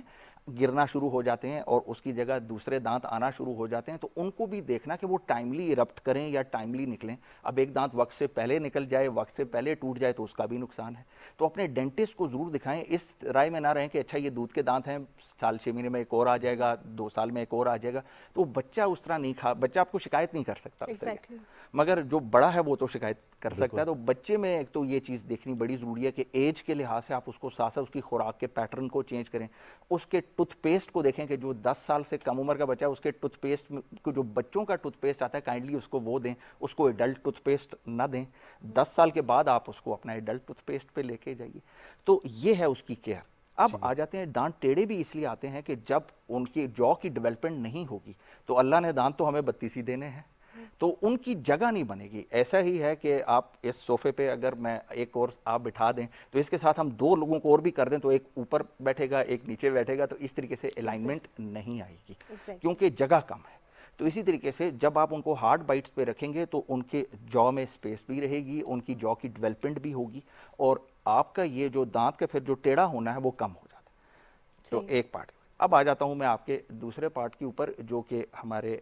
گرنا شروع ہو جاتے ہیں اور اس کی جگہ دوسرے دانت آنا شروع ہو جاتے ہیں, تو ان کو بھی دیکھنا کہ وہ ٹائملی ایرپٹ کریں یا ٹائملی نکلیں. اب ایک دانت وقت سے پہلے نکل جائے, وقت سے پہلے ٹوٹ جائے تو اس کا بھی نقصان ہے. تو اپنے ڈینٹسٹ کو ضرور دکھائیں, اس رائے میں نہ رہیں کہ اچھا یہ دودھ کے دانت ہیں, سال 6 مہینے میں ایک اور آ جائے گا, 2 سال میں ایک اور آ جائے گا, تو بچہ اس طرح نہیں بچہ آپ کو شکایت نہیں کر سکتا, مگر جو بڑا ہے وہ تو شکایت کر سکتا ہے. تو بچے میں ایک تو یہ چیز دیکھنی بڑی ضروری ہے کہ ایج کے لحاظ سے آپ اس کو ساتھ ساتھ اس کی خوراک کے پیٹرن کو چینج کریں. اس کے ٹوتھ پیسٹ کو دیکھیں کہ جو 10 سال سے کم عمر کا بچہ ہے اس کے ٹوتھ پیسٹ کو, جو بچوں کا ٹوتھ پیسٹ آتا ہے کائنڈلی اس کو وہ دیں, اس کو ایڈلٹ ٹوتھ پیسٹ نہ دیں. 10 سال کے بعد آپ اس کو اپنا ایڈلٹ ٹوتھ پیسٹ پہ لے کے جائیے. تو یہ ہے اس کی کیئر. اب آ جاتے ہیں دانت ٹیڑھے بھی اس لیے آتے ہیں کہ جب ان کی جو کی ڈیولپمنٹ نہیں ہوگی تو اللہ نے دانت تو ہمیں 32 ہی دینے ہیں, تو ان کی جگہ نہیں بنے گی. ایسا ہی ہے کہ آپ اس صوفے پہ اگر میں ایک اور آپ بٹھا دیں تو اس کے ساتھ ہم 2 لوگوں کو اور بھی کر دیں تو ایک اوپر بیٹھے گا ایک نیچے بیٹھے گا, تو اس طریقے سے الائنمنٹ نہیں آئے گی کیونکہ جگہ کم ہے. تو اسی طریقے سے جب آپ ان کو ہارڈ بائٹس پہ رکھیں گے تو ان کے جو میں اسپیس بھی رہے گی, ان کی جو کی ڈیولپمنٹ بھی ہوگی, اور آپ کا یہ جو دانت کا پھر جو ٹیڑھا ہونا ہے وہ کم ہو جاتا ہے. تو ایک پارٹ. اب آ جاتا ہوں میں آپ کے دوسرے پارٹ کے اوپر جو کہ ہمارے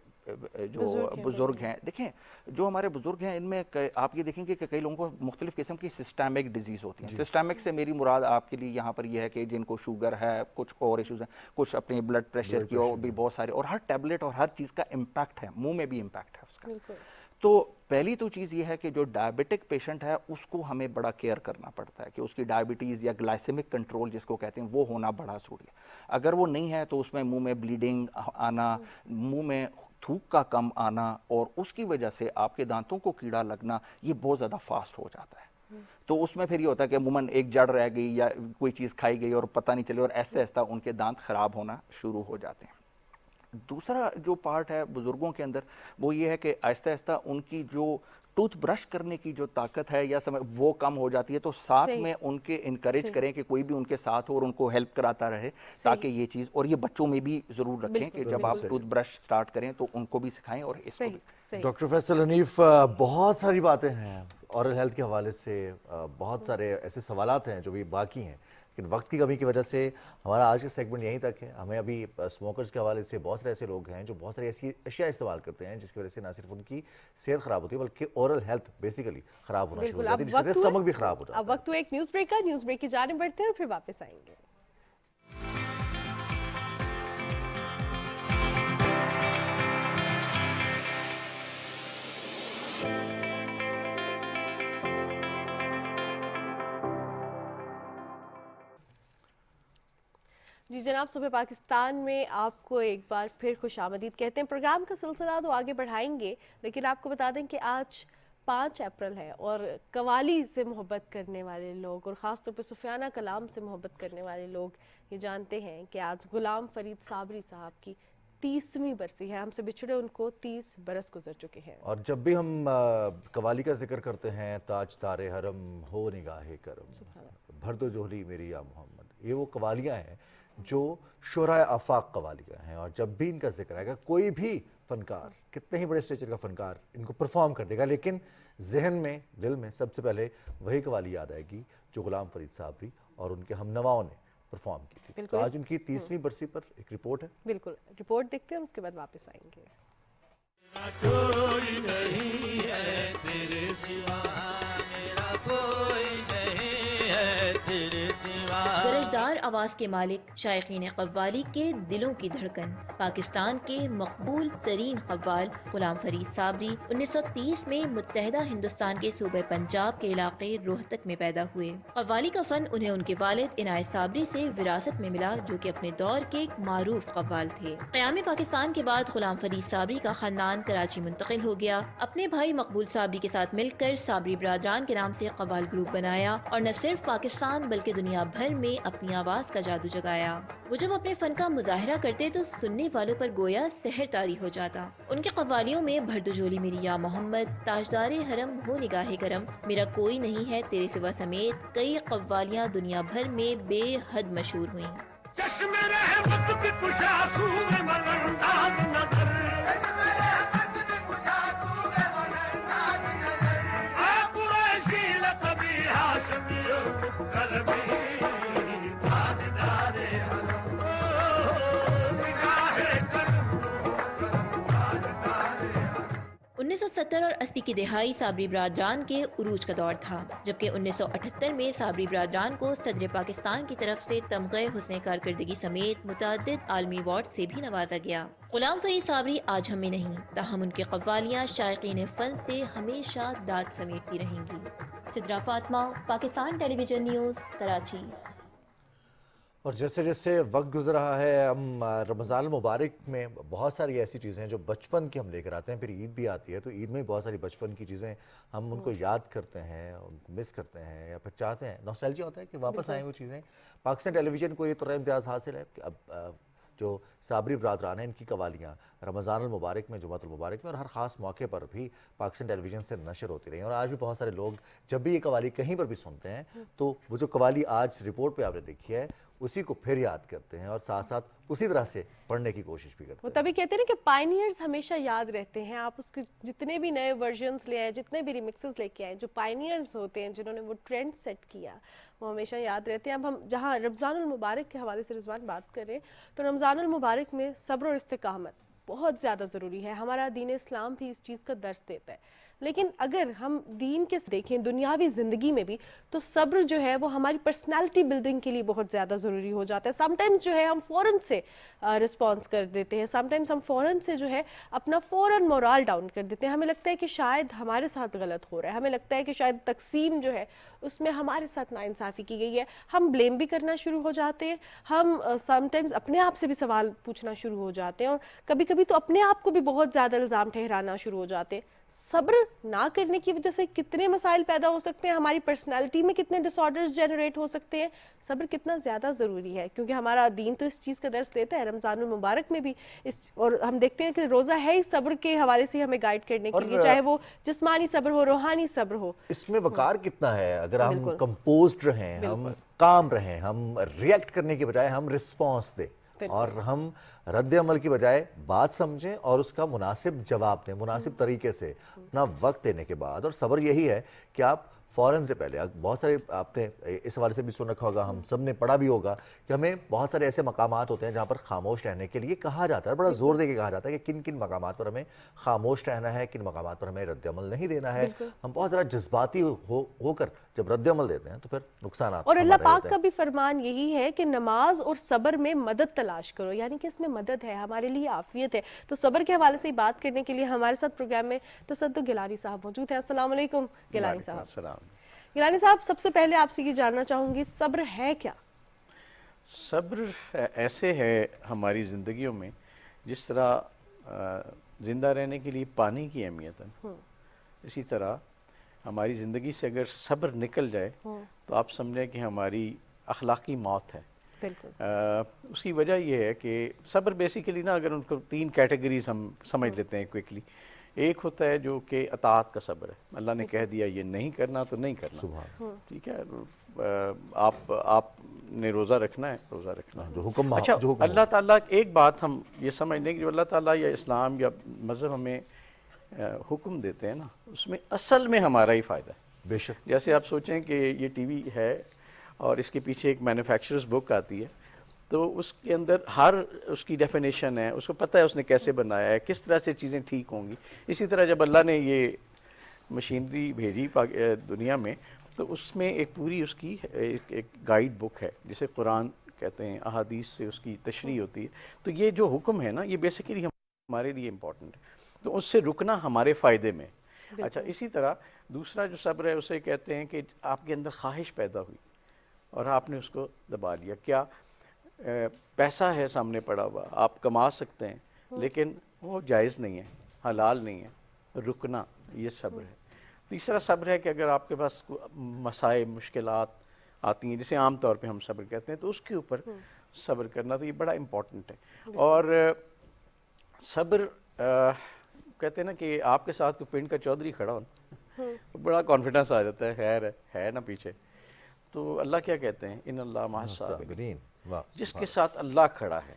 جو بزرگ ہیں. دیکھیں جو ہمارے بزرگ ہیں ان میں آپ یہ دیکھیں گے کہ کئی لوگوں کو مختلف قسم کی سسٹیمک ڈیزیز ہوتی ہیں. سسٹیمک سے میری مراد آپ کے لیے یہاں پر یہ ہے کہ جن کو شوگر ہے, کچھ اور ایشوز ہیں, کچھ اپنے بلڈ پریشر کی اور بھی بہت سارے, اور ہر ٹیبلٹ اور ہر چیز کا امپیکٹ ہے, منہ میں بھی امپیکٹ ہے اس کا. تو پہلی تو چیز یہ ہے کہ جو ڈائبٹک پیشنٹ ہے اس کو ہمیں بڑا کیئر کرنا پڑتا ہے کہ اس کی ڈائبٹیز یا گلائسیمک کنٹرول جس کو کہتے ہیں وہ ہونا بڑا ضروری ہے. اگر وہ نہیں ہے تو اس میں منہ میں بلیڈنگ آنا, منہ میں تھوک کا کم آنا, اور اس کی وجہ سے آپ کے دانتوں کو کیڑا لگنا یہ بہت زیادہ فاسٹ ہو جاتا ہے. تو اس میں پھر یہ ہوتا ہے کہ عموماً ایک جڑ رہ گئی یا کوئی چیز کھائی گئی اور پتہ نہیں چلے, اور ایسے ایسا ان کے دانت خراب ہونا شروع ہو جاتے ہیں. دوسرا جو پارٹ ہے بزرگوں کے اندر وہ یہ ہے کہ آہستہ آہستہ ان کی جو ٹوتھ برش کرنے کی جو طاقت ہے یا وہ کم ہو جاتی ہے, تو ساتھ میں ان کے انکریج کریں کہ کوئی بھی ان کے ساتھ ہو اور ان کو ہیلپ کراتا رہے, تاکہ یہ چیز, اور یہ بچوں میں بھی ضرور رکھیں کہ جب آپ ٹوتھ برش سٹارٹ کریں تو ان کو بھی سکھائیں اور اس کو بھی. ڈاکٹر فیصل حنیف, بہت ساری باتیں ہیں اورل ہیلتھ کے حوالے سے, بہت سارے ایسے سوالات ہیں جو بھی باقی ہیں, لیکن وقت کی کمی کی وجہ سے ہمارا آج کا سیگمنٹ یہیں تک ہے. ہمیں ابھی اسموکرز کے حوالے سے بہت سارے ایسے لوگ ہیں جو بہت ساری ایسی اشیاء استعمال کرتے ہیں جس کی وجہ سے نہ صرف ان کی صحت خراب ہوتی ہے بلکہ اورل ہیلتھ بیسیکلی خراب ہونا شروع ہو جاتی ہے, جس سے اسٹمک بھی خراب ہو جاتا ہے. اب وقت ہوا ایک نیوز بریک کا, نیوز بریک کی جانب بڑھتے ہیں اور پھر واپس آئیں گے. جی جناب، صبح پاکستان میں آپ کو ایک بار پھر خوش آمدید کہتے ہیں. پروگرام کا سلسلہ تو آگے بڑھائیں گے، لیکن آپ کو بتا دیں کہ آج 5 اپریل ہے اور قوالی سے محبت کرنے والے لوگ اور خاص طور پہ سفیانہ کلام سے محبت کرنے والے لوگ یہ جانتے ہیں کہ آج غلام فرید صابری صاحب کی 30ویں برسی ہے. ہم سے بچھڑے ان کو 30 برس گزر چکے ہیں. اور جب بھی ہم قوالی کا ذکر کرتے ہیں، تاجدار حرم ہو نگاہ کرم، بھر دو جھولی میری یا محمد، یہ وہ قوالیاں ہیں جو شعراء آفاق قوالیاں ہیں. اور جب بھی ان کا ذکر آئے گا، کوئی بھی فنکار، کتنے ہی بڑے اسٹیچر کا فنکار ان کو پرفارم کر دے گا، لیکن ذہن میں، دل میں سب سے پہلے وہی قوالی یاد آئے گی جو غلام فرید صابری اور ان کے ہم نواؤں نے پرفارم کی تھی. تو آج ان کی 30ویں برسی پر ایک رپورٹ ہے. بالکل، رپورٹ دیکھتے ہیں اور اس کے بعد واپس آئیں گے. کوئی نہیں ہے تیرے سوا، میرا کوئی نہیں ہے تیرے سوا. گرجدار آواز کے مالک، شائقین قوالی کے دلوں کی دھڑکن، پاکستان کے مقبول ترین قوال غلام فرید صابری 1930 میں متحدہ ہندوستان کے صوبہ پنجاب کے علاقے روہتک میں پیدا ہوئے. قوالی کا فن انہیں ان کے والد عنایت صابری سے وراثت میں ملا، جو کہ اپنے دور کے ایک معروف قوال تھے. قیام پاکستان کے بعد غلام فرید صابری کا خاندان کراچی منتقل ہو گیا. اپنے بھائی مقبول صابری کے ساتھ مل کر صابری برادران کے نام سے قوال گروپ بنایا اور نہ صرف پاکستان بلکہ دنیا بھر میں اپنی آواز کا جادو جگایا. وہ جب اپنے فن کا مظاہرہ کرتے تو سننے والوں پر گویا سحر طاری ہو جاتا. ان کے قوالیوں میں بھر دو جھولی میری یا محمد، تاجدار حرم ہو نگاہ کرم، میرا کوئی نہیں ہے تیرے سوا سمیت کئی قوالیاں دنیا بھر میں بے حد مشہور ہوئیں. چشم رحمت بھی کشا سوئے ملنداز نظر، اے قریشی لقبی ہاشمی قلبی، تاجدار حرم نگاہ کرم، تاجدار حرم. 1970 اور 80 کی دہائی صابری برادران کے عروج کا دور تھا، جبکہ 1978 میں صابری برادران کو صدر پاکستان کی طرف سے تمغہ حسن کارکردگی سمیت متعدد عالمی ایوارڈ سے بھی نوازا گیا. غلام فرید صابری آج ہمیں نہیں، تاہم ان کی قوالیاں شائقین فن سے ہمیشہ داد سمیٹتی رہیں گی. سدرا فاطمہ، پاکستان ٹیلی ویژن نیوز، کراچی. اور جیسے جیسے وقت گزر رہا ہے، ہم رمضان المبارک میں بہت ساری ایسی چیزیں ہیں جو بچپن کی ہم لے کر آتے ہیں. پھر عید بھی آتی ہے، تو عید میں بہت ساری بچپن کی چیزیں ہم ان کو یاد کرتے ہیں، ان کو مس کرتے ہیں، یا پھر چاہتے ہیں، نوسٹیلجیا ہوتا ہے کہ واپس آئیں وہ چیزیں. پاکستان ٹیلی ویژن کو یہ طرح امتیاز حاصل ہے کہ اب جو صابری برادران ہیں، ان کی قوالیاں رمضان المبارک میں، جمعۃ المبارک میں اور ہر خاص موقع پر بھی پاکستان ٹیلی ویژن سے نشر ہوتی رہی. اور آج بھی بہت سارے لوگ جب بھی یہ قوالی کہیں پر بھی سنتے ہیں تو وہ جو قوالی آج رپورٹ پہ آپ نے دیکھی ہے اسی کو پھر یاد کرتے ہیں اور ساتھ ساتھ اسی طرح سے پڑھنے کی کوشش بھی کرتے وہ ہیں. تبھی کہتے ہیں نا کہ پائنیئرز ہمیشہ یاد رہتے ہیں. آپ اس کے جتنے بھی نئے ورژنز لے آئے، جتنے بھی ریمکسز لے کے آئے، جو پائنیئرز ہوتے ہیں جنہوں نے وہ ٹرینڈ سیٹ کیا، وہ ہمیشہ یاد رہتے ہیں. اب ہم جہاں رمضان المبارک کے حوالے سے رضوان بات کر رہے ہیں، تو رمضان المبارک میں صبر اور استقامت بہت زیادہ ضروری ہے. ہمارا دین اسلام بھی اس چیز کا درس دیتا ہے. لیکن اگر ہم دین کے دیکھیں دنیاوی زندگی میں بھی، تو صبر جو ہے وہ ہماری پرسنالٹی بلڈنگ کے لیے بہت زیادہ ضروری ہو جاتا ہے. سم ٹائمز جو ہے ہم فوراً سے رسپانس کر دیتے ہیں، سم ٹائمز ہم فوراً سے جو ہے اپنا فوراً مورال ڈاؤن کر دیتے ہیں. ہمیں لگتا ہے کہ شاید ہمارے ساتھ غلط ہو رہا ہے، ہمیں لگتا ہے کہ شاید تقسیم جو ہے اس میں ہمارے ساتھ ناانصافی کی گئی ہے. ہم بلیم بھی کرنا شروع ہو جاتے ہیں، ہم سم ٹائمز اپنے آپ سے بھی سوال پوچھنا شروع ہو جاتے ہیں، اور کبھی کبھی تو اپنے آپ کو بھی بہت زیادہ الزام ٹھہرانا شروع ہو جاتے ہیں. صبر نہ کرنے کی وجہ سے کتنے مسائل پیدا ہو سکتے ہیں، ہماری پرسنالٹی میں کتنے ڈس آرڈرز جنریٹ ہو سکتے ہیں. صبر کتنا زیادہ ضروری ہے، کیونکہ ہمارا دین تو اس چیز کا درس دیتا ہے. رمضان المبارک میں بھی اور ہم دیکھتے ہیں کہ روزہ ہے ہی صبر کے حوالے سے ہمیں گائیڈ کرنے کے لیے، چاہے وہ جسمانی صبر ہو، روحانی صبر ہو. اس میں وقار کتنا ہے اگر ہم کمپوزڈ رہیں، ہم کام رہیں، ہم ریئیکٹ کرنے کے بجائے ہم رسپانس دیں اور ہم رد عمل کی بجائے بات سمجھیں اور اس کا مناسب جواب دیں، مناسب طریقے سے اپنا وقت دینے کے بعد. اور صبر یہی ہے کہ آپ فوراً سے پہلے، بہت سارے آپ نے اس حوالے سے بھی سن رکھا ہوگا، ہم سب نے پڑھا بھی ہوگا کہ ہمیں بہت سارے ایسے مقامات ہوتے ہیں جہاں پر خاموش رہنے کے لیے کہا جاتا ہے، بڑا زور دے کے کہا جاتا ہے کہ کن کن مقامات پر ہمیں خاموش رہنا ہے، کن مقامات پر ہمیں رد عمل نہیں دینا ہے. ہم بہت زیادہ جذباتی ہو کر جب رد عمل دیتے ہیں تو پھر نقصانات. اور اللہ پاک کا بھی فرمان یہی ہے کہ نماز اور صبر میں مدد تلاش کرو، یعنی کہ اس میں مدد ہے، ہمارے لیے عافیت ہے. تو صبر کے حوالے سے بات کرنے کے لیے ہمارے ساتھ پروگرام میں تصدق گیلانی صاحب موجود ہیں. السلام علیکم گیلانی صاحب. گیلانی صاحب، سب سے پہلے آپ سے یہ جاننا چاہوں گی، صبر ہے کیا؟ صبر ایسے ہے ہماری زندگیوں میں جس طرح زندہ رہنے کے لیے پانی کی اہمیت ہے، اسی طرح ہماری زندگی سے اگر صبر نکل جائے تو آپ سمجھیں کہ ہماری اخلاقی موت ہے۔ بالکل اس کی وجہ یہ ہے کہ صبر بیسیکلی نا، اگر ان کو 3 کیٹیگریز ہم سمجھ لیتے ہیں کوئکلی۔ ایک ہوتا ہے جو کہ اطاعت کا صبر ہے، اللہ نے کہہ دیا یہ نہیں کرنا تو نہیں کرنا، سبحان ٹھیک ہے، آپ نے روزہ رکھنا ہے، روزہ رکھنا ہے۔ جو حکم اچھا، جو حکم اللہ تعالیٰ ایک بات ہم یہ سمجھ لیں کہ جو اللہ تعالیٰ یا اسلام یا مذہب ہمیں حکم دیتے ہیں نا، اس میں اصل میں ہمارا ہی فائدہ ہے۔ بے شک جیسے آپ سوچیں کہ یہ ٹی وی ہے اور اس کے پیچھے ایک مینوفیکچررز بک آتی ہے، تو اس کے اندر ہر اس کی ڈیفینیشن ہے، اس کو پتہ ہے اس نے کیسے بنایا ہے، کس طرح سے چیزیں ٹھیک ہوں گی۔ اسی طرح جب اللہ نے یہ مشینری بھیجی دنیا میں، تو اس میں ایک پوری اس کی ایک گائیڈ بک ہے جسے قرآن کہتے ہیں، احادیث سے اس کی تشریح ہوتی ہے۔ تو یہ جو حکم ہے نا، یہ بیسیکلی ہمارے لیے امپورٹنٹ ہے، تو اس سے رکنا ہمارے فائدے میں۔ اچھا، اسی طرح دوسرا جو صبر ہے اسے کہتے ہیں کہ آپ کے اندر خواہش پیدا ہوئی اور آپ نے اس کو دبا لیا۔ کیا پیسہ ہے سامنے پڑا ہوا، آپ کما سکتے ہیں لیکن وہ جائز نہیں ہے، حلال نہیں ہے، رکنا، یہ صبر ہے۔ تیسرا صبر ہے کہ اگر آپ کے پاس مسائل مشکلات آتی ہیں جسے عام طور پہ ہم صبر کہتے ہیں، تو اس کے اوپر صبر کرنا، تو یہ بڑا امپورٹنٹ ہے۔ اور صبر کہتے ہیں نا کہ آپ کے ساتھ کوئی پنڈ کا چودھری کھڑا ہو، بڑا کانفیڈنس آ جاتا ہے، خیر ہے نا پیچھے۔ تو اللہ کیا کہتے ہیں، ان اللہ مع الصابرین، صابرین، واہ، جس کے ساتھ اللہ کھڑا ہے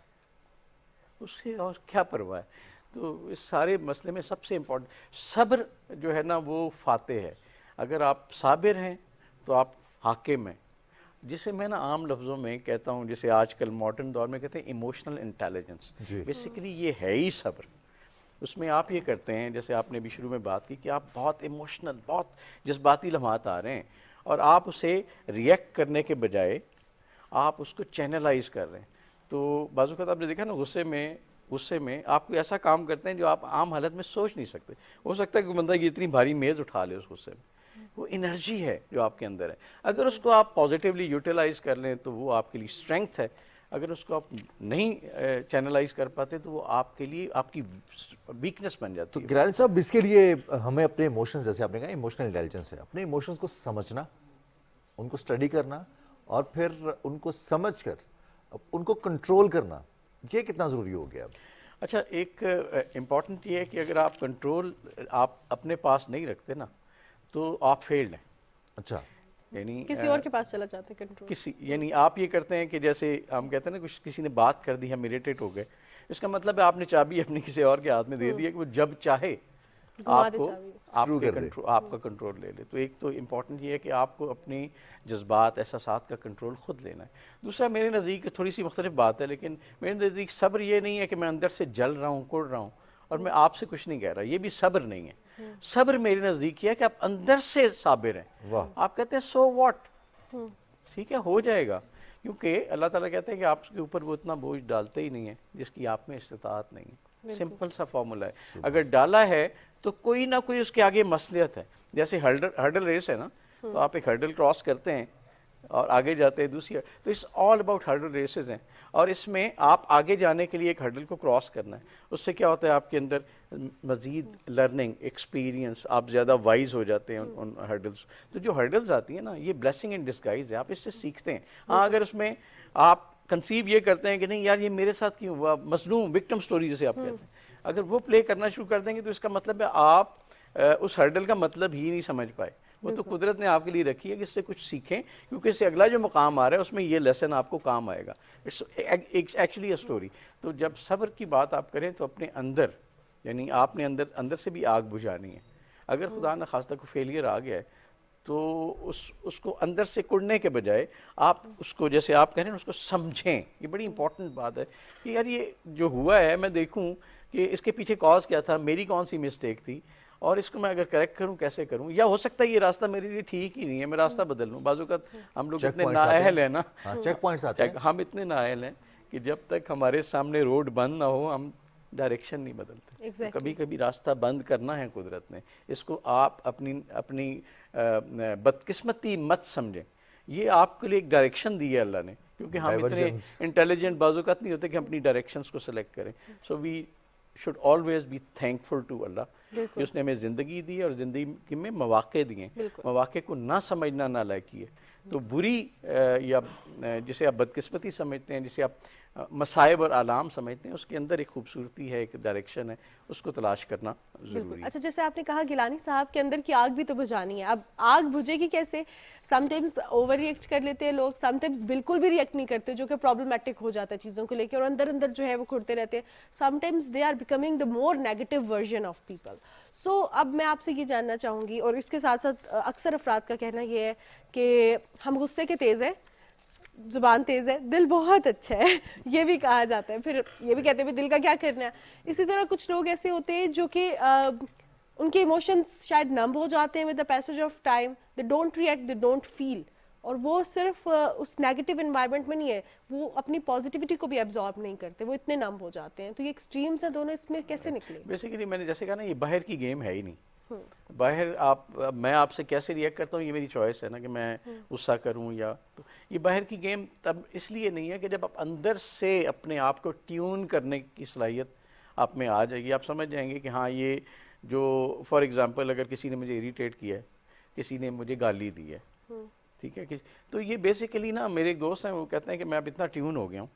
اس سے اور کیا پرواہ ہے۔ تو اس سارے مسئلے میں سب سے امپورٹنٹ صبر جو ہے نا، وہ فاتح ہے۔ اگر آپ صابر ہیں تو آپ حاکم ہیں، جسے میں نا عام لفظوں میں کہتا ہوں، جسے آج کل ماڈرن دور میں کہتے ہیں ایموشنل انٹیلیجنس، بیسیکلی یہ ہے ہی صبر۔ اس میں آپ یہ کرتے ہیں، جیسے آپ نے بھی شروع میں بات کی، کہ آپ بہت ایموشنل، بہت جذباتی لمحات آ رہے ہیں اور آپ اسے ریئیکٹ کرنے کے بجائے آپ اس کو چینلائز کر رہے ہیں۔ تو بعض اوقات آپ نے دیکھا نا، غصے میں آپ کوئی ایسا کام کرتے ہیں جو آپ عام حالت میں سوچ نہیں سکتے۔ ہو سکتا ہے کہ بندہ یہ اتنی بھاری میز اٹھا لے اس غصے میں، وہ انرجی ہے جو آپ کے اندر ہے۔ اگر اس کو آپ پازیٹیولی یوٹیلائز کر لیں تو وہ آپ کے لیے اسٹرینگتھ ہے، اگر اس کو آپ نہیں چینلائز کر پاتے تو وہ آپ کے لیے آپ کی ویکنس بن جاتی تو ہے۔ گیلانی صاحب، اس کے لیے ہمیں اپنے ایموشنز، جیسے آپ نے کہا ایموشنل انٹیلیجنس ہے، اپنے ایموشنز کو سمجھنا، ان کو اسٹڈی کرنا اور پھر ان کو سمجھ کر ان کو کنٹرول کرنا، یہ کتنا ضروری ہو گیا اب؟ اچھا، ایک امپورٹنٹ یہ ہے کہ اگر آپ کنٹرول آپ اپنے پاس نہیں رکھتے نا، تو آپ فیلڈ ہیں۔ اچھا، یعنی کسی اور کے پاس چلا جاتا ہے کنٹرول، یعنی آپ یہ کرتے ہیں کہ جیسے ہم کہتے ہیں نا، کسی نے بات کر دی، ہم اریٹیٹ ہو گئے، اس کا مطلب ہے آپ نے چابی اپنی کسی اور کے ہاتھ میں دے دی ہے کہ وہ جب چاہے آپ کو آپ کا کنٹرول لے لے۔ تو ایک تو امپورٹنٹ یہ ہے کہ آپ کو اپنی جذبات، احساسات کا کنٹرول خود لینا ہے۔ دوسرا میرے نزدیک تھوڑی سی مختلف بات ہے، لیکن میرے نزدیک صبر یہ نہیں ہے کہ میں اندر سے جل رہا ہوں، کڑ رہا ہوں اور میں آپ سے کچھ نہیں کہہ رہا، یہ بھی صبر نہیں ہے۔ صبر میرے نزدیک یہ ہے کہ آپ اندر سے صابر ہیں، آپ کہتے ہیں سو واٹ، ٹھیک ہے، ہو جائے گا، کیونکہ اللہ تعالیٰ کہتے ہیں کہ آپ کے اوپر وہ اتنا بوجھ ڈالتے ہی نہیں ہے جس کی آپ میں استطاعت نہیں ہے۔ سمپل سا فارمولا ہے، اگر ڈالا ہے تو کوئی نہ کوئی اس کے آگے مصلحت ہے۔ جیسے ہرڈل ریس ہے نا، تو آپ ایک ہرڈل کراس کرتے ہیں اور آگے جاتے ہیں دوسری، تو it's all about hurdle races ہیں، اور اس میں آپ آگے جانے کے لیے ایک ہرڈل کو کراس کرنا ہے۔ اس سے کیا ہوتا ہے، آپ کے اندر مزید لرننگ، ایکسپیرینس، آپ زیادہ وائز ہو جاتے ہیں ان ہرڈلس۔ تو جو ہرڈلز آتی ہیں نا، یہ بلیسنگ ان ڈسگائز ہے، آپ اس سے سیکھتے ہیں۔ ہاں، اگر اس میں آپ کنسیو یہ کرتے ہیں کہ نہیں یار یہ میرے ساتھ کیوں ہوا، مظلوم، وکٹم سٹوری جسے آپ کہتے ہیں، اگر وہ پلے کرنا شروع کر دیں گے تو اس کا مطلب ہے آپ اس ہرڈل کا مطلب ہی نہیں سمجھ پائے۔ وہ تو قدرت نے آپ کے لیے رکھی ہے کہ اس سے کچھ سیکھیں، کیونکہ اس سے اگلا جو مقام آ رہا ہے اس میں یہ لیسن آپ کو کام آئے گا۔ It's actually a story. تو جب صبر کی بات آپ کریں تو اپنے اندر، یعنی آپ نے اندر سے بھی آگ بجھانی ہے۔ اگر خدا نہ خواستہ کو فیلئر آ گیا ہے تو اس کو اندر سے کڑنے کے بجائے آپ اس کو، جیسے آپ کہہ رہے ہیں، اس کو سمجھیں۔ یہ بڑی امپورٹنٹ بات ہے کہ یار یہ جو ہوا ہے میں دیکھوں کہ اس کے پیچھے کاز کیا تھا، میری کون سی مسٹیک تھی، اور اس کو میں اگر کریکٹ کروں کیسے کروں، یا ہو سکتا ہے یہ راستہ میرے لیے ٹھیک ہی نہیں ہے، میں راستہ بدل لوں۔ بعض اوقات ہم لوگ اتنے نااہل ہیں نا، چیک پوائنٹس آتے ہیں، ہم اتنے نااہل ہیں کہ جب تک ہمارے سامنے روڈ بند نہ ہو ہم ڈائریکشن نہیں بدلتے۔ کبھی کبھی راستہ بند کرنا ہے قدرت نے، اس کو آپ اپنی بدقسمتی مت سمجھیں یہ آپ کے لیے ایک ڈائریکشن دی ہے اللہ نے, کیونکہ ہم اتنے انٹیلیجنٹ بعض اوقات نہیں ہوتے کہ ہم اپنی ڈائریکشنز کو سلیکٹ کریں. سو وی should always be thankful to Allah کہ اس نے ہمیں زندگی دی ہے اور زندگی میں مواقع دیے ہیں. مواقع کو نہ سمجھنا نالائکی ہے. تو بری یا جسے آپ بدقسمتی سمجھتے ہیں, جسے آپ مصائب اور آلام سمجھتے ہیں, اس کے اندر ایک خوبصورتی ہے, ایک ڈائریکشن ہے, اس کو تلاش کرنا ضروری ہے. اچھا, جیسے آپ نے کہا گیلانی صاحب کے اندر کی آگ بھی تو بجھانی ہے. اب آگ بجھے گی کیسے؟ سم ٹائمز اوور ریئیکٹ کر لیتے ہیں لوگ, سم ٹائمز بالکل بھی ریئیکٹ نہیں کرتے, جو کہ پرابلمٹک ہو جاتا ہے چیزوں کو لے کے, اور اندر اندر جو ہے وہ کھڑتے رہتے ہیں. Sometimes they are becoming the more negative version of people. So اب میں آپ سے یہ جاننا چاہوں گی, اور اس کے ساتھ ساتھ اکثر افراد کا کہنا یہ ہے کہ ہم غصے کے تیز ہیں, زبان تیز ہے, دل بہت اچھا ہے, یہ بھی کہا جاتا ہے. پھر یہ بھی کہتے ہیں دل کا کیا کرنا ہے. اسی طرح کچھ لوگ ایسے ہوتے ہیں جو کہ ان کے ایموشنز شاید نمب ہو جاتے ہیں with the passage of time, they don't react, they don't feel, اور وہ صرف اس نیگیٹو انوائرمنٹ میں نہیں ہے, وہ اپنی پازیٹیوٹی کو بھی ایبزارب نہیں کرتے, وہ اتنے نمب ہو جاتے ہیں. تو یہ ایکسٹریمز ہیں دونوں, اس میں کیسے نکلے؟ بیسیکلی میں نے جیسے کہا نا, یہ باہر کی گیم ہے ہی نہیں. باہر میں آپ سے کیسے ریئیکٹ کرتا ہوں یہ میری چوائس ہے نا, کہ میں غصہ کروں یا, تو یہ باہر کی گیم تب اس لیے نہیں ہے کہ جب آپ اندر سے اپنے آپ کو ٹیون کرنے کی صلاحیت آپ میں آ جائے گی, آپ سمجھ جائیں گے کہ ہاں یہ جو فار ایگزامپل اگر کسی نے مجھے اریٹیٹ کیا ہے, کسی نے مجھے گالی دی ہے, ٹھیک ہے, تو یہ بیسیکلی نا میرے ایک دوست ہیں, وہ کہتے ہیں کہ میں اب اتنا ٹیون ہو گیا ہوں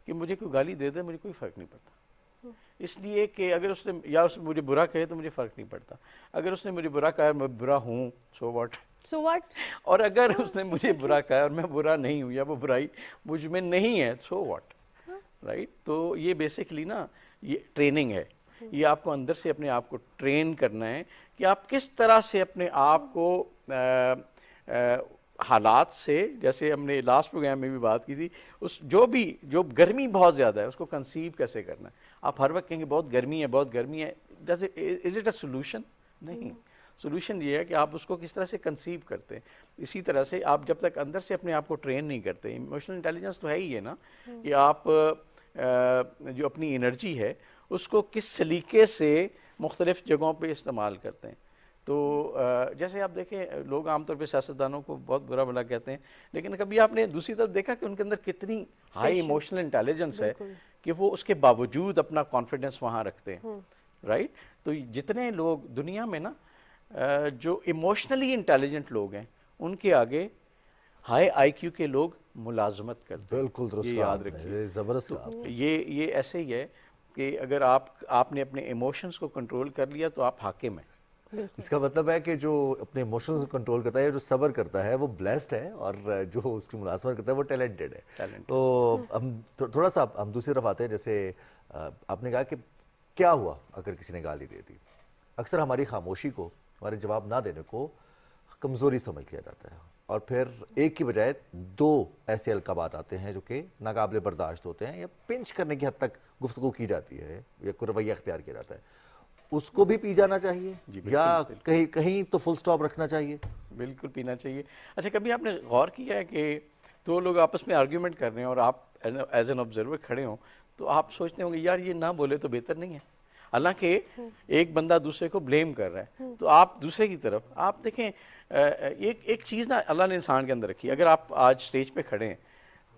کہ مجھے کوئی گالی دے دے مجھے کوئی فرق نہیں پڑتا. اس لیے کہ اگر اس نے یا اس مجھے برا کہے تو مجھے فرق نہیں پڑتا, اگر اس نے مجھے برا کہا میں برا ہوں, سو واٹ, اور اگر اس نے مجھے برا کہا اور میں برا نہیں ہوں یا وہ برائی مجھ میں نہیں ہے, سو واٹ, رائٹ. تو یہ بیسیکلی نا یہ ٹریننگ ہے, یہ آپ کو اندر سے اپنے آپ کو ٹرین کرنا ہے کہ آپ کس طرح سے اپنے آپ کو حالات سے, جیسے ہم نے لاسٹ پروگرام میں بھی بات کی تھی, اس جو گرمی بہت زیادہ ہے اس کو کنسیو کیسے کرنا ہے. آپ ہر وقت کہیں گے بہت گرمی ہے, بہت گرمی ہے, از اٹ اے سولوشن؟ نہیں, سولوشن یہ ہے کہ آپ اس کو کس طرح سے کنسیو کرتے ہیں. اسی طرح سے آپ جب تک اندر سے اپنے آپ کو ٹرین نہیں کرتے, ایموشنل انٹیلیجنس تو ہے ہی ہے نا, کہ آپ جو اپنی انرجی ہے اس کو کس سلیقے سے مختلف جگہوں پہ استعمال کرتے ہیں. تو جیسے آپ دیکھیں لوگ عام طور پہ سیاستدانوں کو بہت برا بھلا کہتے ہیں, لیکن کبھی آپ نے دوسری طرف دیکھا کہ ان کے اندر کتنی ہائی ایموشنل انٹیلیجنس ہے کہ وہ اس کے باوجود اپنا کانفیڈنس وہاں رکھتے ہیں, رائٹ. تو جتنے لوگ دنیا میں نا جو ایموشنلی انٹیلیجنٹ لوگ ہیں ان کے آگے ہائی آئی کیو کے لوگ ملازمت کرتے ہیں. بالکل درست, یاد رکھیے, زبردست. یہ ایسے ہی ہے کہ اگر آپ نے اپنے ایموشنز کو کنٹرول کر لیا تو آپ حاکم ہیں. اس کا مطلب ہے کہ جو اپنے ایموشنز کو کنٹرول کرتا ہے, جو صبر کرتا ہے وہ بلیسڈ ہے, اور جو اس کی ملازمت کرتا ہے وہ ٹیلنٹڈ ہے. تو ہم تھوڑا سا ہم دوسری طرف آتے ہیں. جیسے آپ نے کہا کہ کیا ہوا اگر کسی نے گالی دے دی, اکثر ہماری خاموشی کو, ہمارے جواب نہ دینے کو کمزوری سمجھ لیا جاتا ہے, اور پھر ایک کی بجائے دو ایسے القابات آتے ہیں جو کہ ناقابل برداشت ہوتے ہیں, یا پنچ کرنے کی حد تک گفتگو کی جاتی ہے, یا کوئی رویہ اختیار کیا جاتا ہے. اس کو بھی پی جانا چاہیے یا کہیں تو فل سٹاپ رکھنا چاہیے؟ بالکل پینا چاہیے. اچھا, کبھی آپ نے غور کیا ہے کہ دو لوگ آپس میں آرگیومنٹ کر رہے ہیں اور آپ ایز این آبزرور کھڑے ہوں, تو آپ سوچتے ہوں گے یار یہ نہ بولے تو بہتر نہیں ہے, حالانکہ ایک بندہ دوسرے کو بلیم کر رہا ہے. تو آپ دوسرے کی طرف آپ دیکھیں, ایک چیز نا اللہ نے انسان کے اندر رکھی. اگر آپ آج سٹیج پہ کھڑے ہیں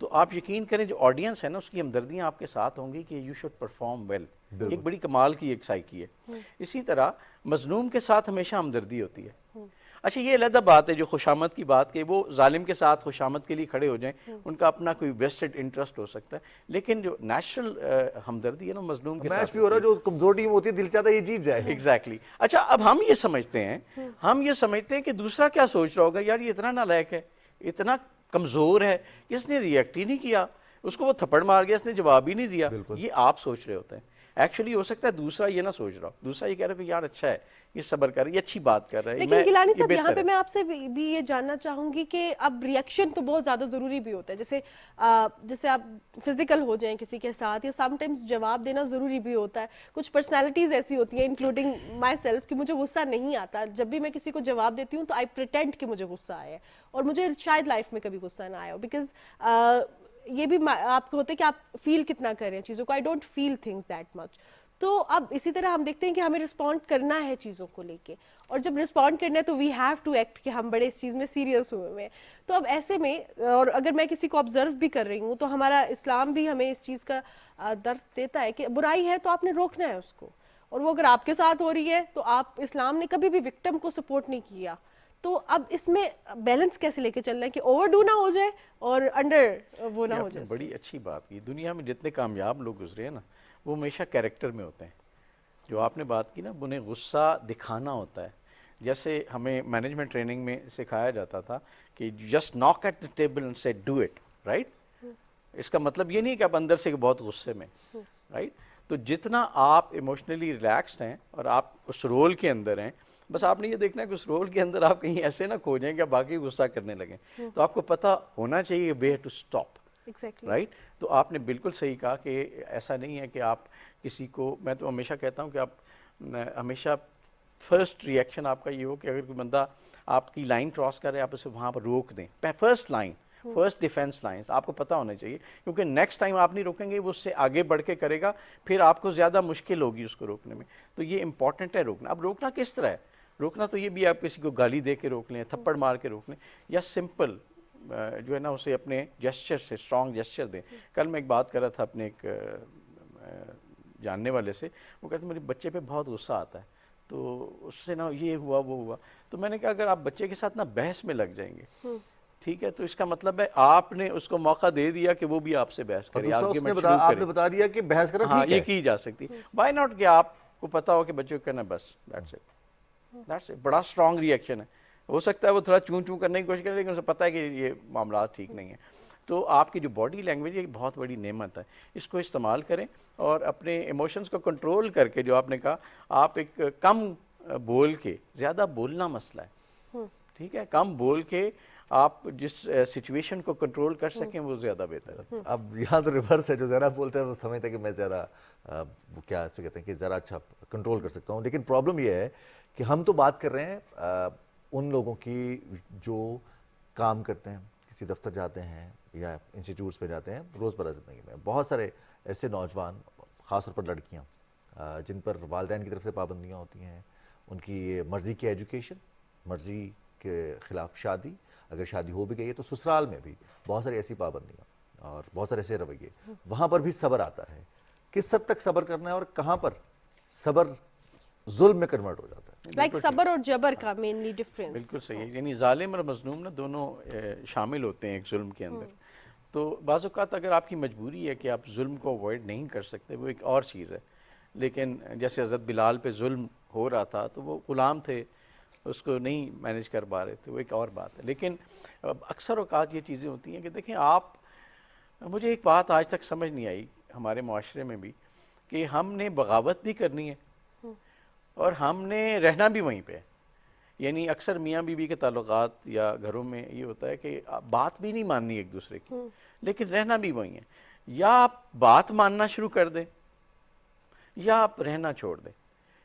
تو آپ یقین کریں جو آڈینس ہے نا اس کی ہمدردیاں آپ کے ساتھ ہوں گی کہ یو شوڈ پرفارم ویل. ایک بڑی کمال کی ایک سائیکی ہے. اسی طرح مظلوم کے ساتھ ہمیشہ ہمدردی ہوتی ہے. اچھا, یہ علیحدہ بات ہے جو خوشامد کی بات کہ وہ ظالم کے ساتھ خوشامد کے لیے کھڑے ہو جائیں, ان کا اپنا کوئی ویسٹڈ انٹرسٹ ہو سکتا ہے, لیکن جو نیچرل ہمدردی ہے نا مظلوم کے ساتھ میچ بھی ہو رہا ہے, جو کمزور ٹیم ہوتی ہے دل چاہتا ہے یہ جیت جائے. ایگزیکٹلی. اچھا, اب ہم یہ سمجھتے ہیں کہ دوسرا کیا سوچ رہا ہوگا, یار یہ اتنا نالائق ہے, اتنا کمزور ہے, اس نے ریئیکٹ ہی نہیں کیا, اس کو وہ تھپڑ مار گیا, اس نے جواب ہی نہیں دیا. یہ آپ سوچ رہے ہوتے ہیں. ایکچولی ہو سکتا ہے دوسرا یہ نہ سوچ رہا ہو, دوسرا یہ کہہ رہا ہے کہ یار اچھا ہے, یہ صبر کر رہا ہے, یہ اچھی بات کر رہا ہے. لیکن گیلانی صاحب یہاں پہ میں آپ سے بھی یہ جاننا چاہوں گی کہ اب ریئیکشن تو بہت زیادہ ضروری بھی ہوتا ہے, جیسے آپ فزیکل ہو جائیں کسی کے ساتھ, یا سم ٹائمز جواب دینا ضروری بھی ہوتا ہے. کچھ پرسنالٹیز ایسی ہوتی ہیں انکلوڈنگ مائی سیلف کہ مجھے غصہ نہیں آتا. جب بھی میں کسی کو جواب دیتی ہوں تو آئی پریٹینڈ کہ مجھے غصہ آیا ہے, اور مجھے شاید لائف میں کبھی غصہ نہ آیا ہو, بیکاز یہ بھی آپ کو ہوتا ہے کہ آپ فیل کتنا کر رہے ہیں چیزوں کو. I don't feel things that much. تو اب اسی طرح ہم دیکھتے ہیں کہ ہمیں رسپونڈ کرنا ہے چیزوں کو لے کے, اور جب رسپونڈ کرنا ہے تو وی ہیو ٹو ایکٹ کہ ہم بڑے اس چیز میں سیریس ہوئے ہوئے ہیں. تو اب ایسے میں, اور اگر میں کسی کو آبزرو بھی کر رہی ہوں تو ہمارا اسلام بھی ہمیں اس چیز کا درس دیتا ہے کہ برائی ہے تو آپ نے روکنا ہے اس کو, اور وہ اگر آپ کے ساتھ ہو رہی ہے تو آپ, اسلام نے کبھی بھی وکٹم کو سپورٹ نہیں کیا. تو اب اس میں بیلنس کیسے لے کے چلنا ہے کہ اوور ڈو نہ ہو جائے اور انڈر وہ نہ ہو جائے. بڑی اچھی بات کی. دنیا میں جتنے کامیاب لوگ گزرے ہیں نا, وہ ہمیشہ کیریکٹر میں ہوتے ہیں. جو آپ نے بات کی نا, انہیں غصہ دکھانا ہوتا ہے. جیسے ہمیں مینجمنٹ ٹریننگ میں سکھایا جاتا تھا کہ جسٹ ناک ایٹ دی ٹیبل اینڈ سے ڈو اٹ, رائٹ. اس کا مطلب یہ نہیں کہ آپ اندر سے بہت غصے میں, رائٹ. تو جتنا آپ ایموشنلی ریلیکسڈ ہیں اور آپ اس رول کے اندر ہیں, بس آپ نے یہ دیکھنا ہے کہ اس رول کے اندر آپ کہیں ایسے نہ کھو جائیں کہ باقی غصہ کرنے لگیں. تو آپ کو پتہ ہونا چاہیے ویئر ٹو اسٹاپ, رائٹ. تو آپ نے بالکل صحیح کہا کہ ایسا نہیں ہے کہ آپ کسی کو, میں تو ہمیشہ کہتا ہوں کہ آپ ہمیشہ فرسٹ ریئیکشن آپ کا یہ ہو کہ اگر کوئی بندہ آپ کی لائن کراس کر رہے آپ اسے وہاں پر روک دیں. First line, first defence lines آپ کو پتہ ہونا چاہیے, کیونکہ نیکسٹ ٹائم آپ نہیں روکیں گے وہ اس سے آگے بڑھ کے کرے گا, پھر آپ کو زیادہ مشکل ہوگی اس کو روکنے میں. تو یہ امپورٹنٹ ہے روکنا. اب روکنا کس طرح ہے؟ روکنا تو یہ بھی آپ کسی کو گالی دے کے روک لیں, تھپڑ مار کے روک لیں, یا سمپل جو ہے نا اسے اپنے جسچر سے اسٹرانگ جسچر دیں. کل میں ایک بات کر رہا تھا اپنے ایک جاننے والے سے, وہ کہتے میرے بچے پہ بہت غصہ آتا ہے, تو اس سے نا یہ ہوا وہ ہوا. تو میں نے کہا اگر آپ بچے کے ساتھ نا بحث میں لگ جائیں گے, ٹھیک ہے, تو اس کا مطلب ہے آپ نے اس کو موقع دے دیا کہ وہ بھی آپ سے بحث کرے. آپ نے بتا دیا کہ بحث کرنا ٹھیک ہے, یہ کی جا سکتی. وائی ناٹ کہ آپ کو پتا ہو کہ بچے کو کہنا بس دیٹس اٹ. بڑا اسٹرانگ ریئیکشن ہے. ہو سکتا ہے وہ تھوڑا چون چون کرنے کی کوشش کرے لیکن اسے پتا ہے کہ یہ معاملات ٹھیک نہیں ہیں. تو آپ کی جو باڈی لینگویج ہے بہت بڑی نعمت ہے, اس کو استعمال کریں اور اپنے ایموشنز کو کنٹرول کر کے, جو آپ نے کہا آپ ایک کم بول کے, زیادہ بولنا مسئلہ ہے, ٹھیک ہے, کم بول کے آپ جس سچویشن کو کنٹرول کر سکیں وہ زیادہ بہتر ہے. اب یہاں تو ریورس ہے, جو ذرا بولتے ہیں وہ سمجھتے ہیں کہ میں ذرا کیا اس کو کہتے ہیں کہ ذرا اچھا کنٹرول کر سکتا ہوں. لیکن پرابلم یہ ہے کہ ہم تو بات کر رہے ہیں ان لوگوں کی جو کام کرتے ہیں, کسی دفتر جاتے ہیں یا انسٹیٹیوٹس پہ جاتے ہیں روزمرہ زندگی میں. بہت سارے ایسے نوجوان, خاص طور پر لڑکیاں, جن پر والدین کی طرف سے پابندیاں ہوتی ہیں, ان کی مرضی کی ایجوکیشن, مرضی کے خلاف شادی, اگر شادی ہو بھی گئی ہے تو سسرال میں بھی بہت ساری ایسی پابندیاں اور بہت سارے ایسے رویے. وہاں پر بھی صبر آتا ہے. کس حد تک صبر کرنا ہے اور کہاں پر صبر ظلم میں کنورٹ ہو جاتا ہے؟ لائک صبر اور جبر کا مینلی ڈفرینس. بالکل صحیح, یعنی ظالم اور مظلوم نا دونوں شامل ہوتے ہیں ایک ظلم کے اندر. تو بعض اوقات اگر آپ کی مجبوری ہے کہ آپ ظلم کو اوائڈ نہیں کر سکتے, وہ ایک اور چیز ہے. لیکن جیسے حضرت بلال پہ ظلم ہو رہا تھا تو وہ غلام تھے, اس کو نہیں مینیج کر پا رہے تھے, وہ ایک اور بات ہے. لیکن اکثر اوقات یہ چیزیں ہوتی ہیں کہ دیکھیں آپ, مجھے ایک بات آج تک سمجھ نہیں آئی ہمارے معاشرے میں بھی, کہ ہم نے بغاوت بھی کرنی ہے اور ہم نے رہنا بھی وہیں پہ. یعنی اکثر میاں بیوی کے تعلقات یا گھروں میں یہ ہوتا ہے کہ بات بھی نہیں ماننی ایک دوسرے کی, لیکن رہنا بھی وہیں ہے. یا آپ بات ماننا شروع کر دیں یا آپ رہنا چھوڑ دیں.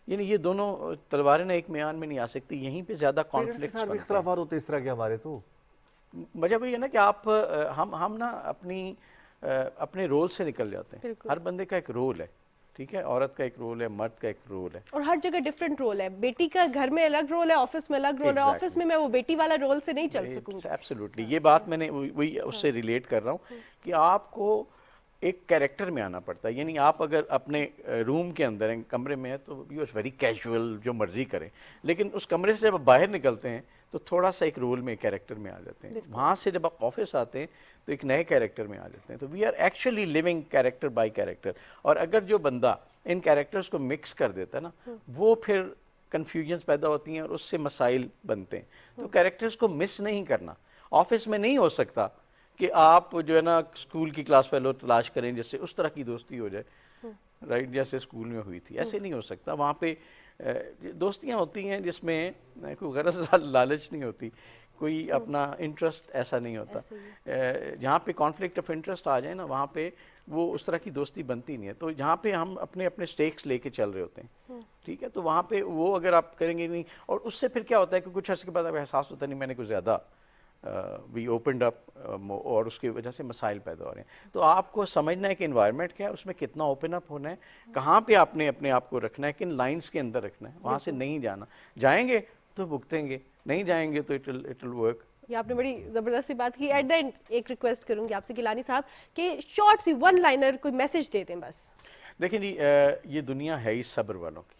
یعنی یہ دونوں تلواریں نہ ایک میان میں نہیں آ سکتی, یہیں پہ زیادہ کانفلکٹس بنتے ہیں. اختلافات ہوتے اس طرح کے ہمارے. تو وجہ وہی ہے نا کہ آپ ہم نا اپنے رول سے نکل جاتے ہیں. ہر بندے کا ایک رول ہے, ٹھیک ہے, عورت کا ایک رول ہے, مرد کا ایک رول ہے, اور ہر جگہ ڈفرینٹ رول ہے. بیٹی کا گھر میں الگ رول ہے, آفس میں الگ رول ہے. آفس میں وہ بیٹی والا رول سے نہیں چل سکوں گی. ایبسلیوٹلی, یہ بات میں نے وہی اس سے ریلیٹ کر رہا ہوں کہ آپ کو ایک کیریکٹر میں آنا پڑتا ہے. یعنی آپ اگر اپنے روم کے اندر ہیں, کمرے میں ہیں, تو یو آر ویری کیجول, جو مرضی کریں. لیکن اس کمرے سے جب آپ باہر نکلتے ہیں تو تھوڑا سا ایک رول میں, کیریکٹر میں آ جاتے ہیں. وہاں سے جب آپ آفس آتے ہیں تو ایک نئے کیریکٹر میں آ جاتے ہیں. تو we are actually living character by character. اور اگر جو بندہ ان کیریکٹرز کو مکس کر دیتا ہے نا, وہ پھر کنفیوژنس پیدا ہوتی ہیں اور اس سے مسائل بنتے ہیں. تو کیریکٹرز کو مس نہیں کرنا. آفس میں نہیں ہو سکتا کہ آپ جو ہے نا اسکول کی کلاس فیلو تلاش کریں جس سے اس طرح کی دوستی ہو جائے, رائٹ, جیسے اسکول میں ہوئی تھی. ایسے نہیں ہو سکتا. وہاں پہ دوستیاں ہوتی ہیں جس میں کوئی غرض لالچ نہیں ہوتی, کوئی اپنا انٹرسٹ ایسا نہیں ہوتا. جہاں پہ کانفلکٹ آف انٹرسٹ آ جائے نا, وہاں پہ وہ اس طرح کی دوستی بنتی نہیں ہے. تو جہاں پہ ہم اپنے اپنے سٹیکس لے کے چل رہے ہوتے ہیں, ٹھیک ہے, تو وہاں پہ وہ اگر آپ کریں گے نہیں, اور اس سے پھر کیا ہوتا ہے کہ کچھ عرصے کے بعد اب احساس ہوتا نہیں میں نے کچھ زیادہ وی اوپنڈ اپ اور اس کی وجہ سے مسائل پیدا ہو رہے ہیں. تو آپ کو سمجھنا ہے کہ انوائرمنٹ کیا ہے, اس میں کتنا اوپن اپ ہونا ہے, کہاں پہ آپ نے اپنے آپ کو رکھنا ہے, کن لائنز کے اندر رکھنا ہے, وہاں سے نہیں جانا. جائیں گے تو بھگتیں گے, نہیں جائیں گے تو اٹ ول ورک. یہ آپ نے بڑی زبردست بات کی. ایٹ دا اینڈ ایک ریکویسٹ کروں گی آپ سے گیلانی صاحب کہ شارٹ سی ون لائنر کوئی میسج دے دیں بس. دیکھیں جی, یہ دنیا ہے ہی صبر والوں کی.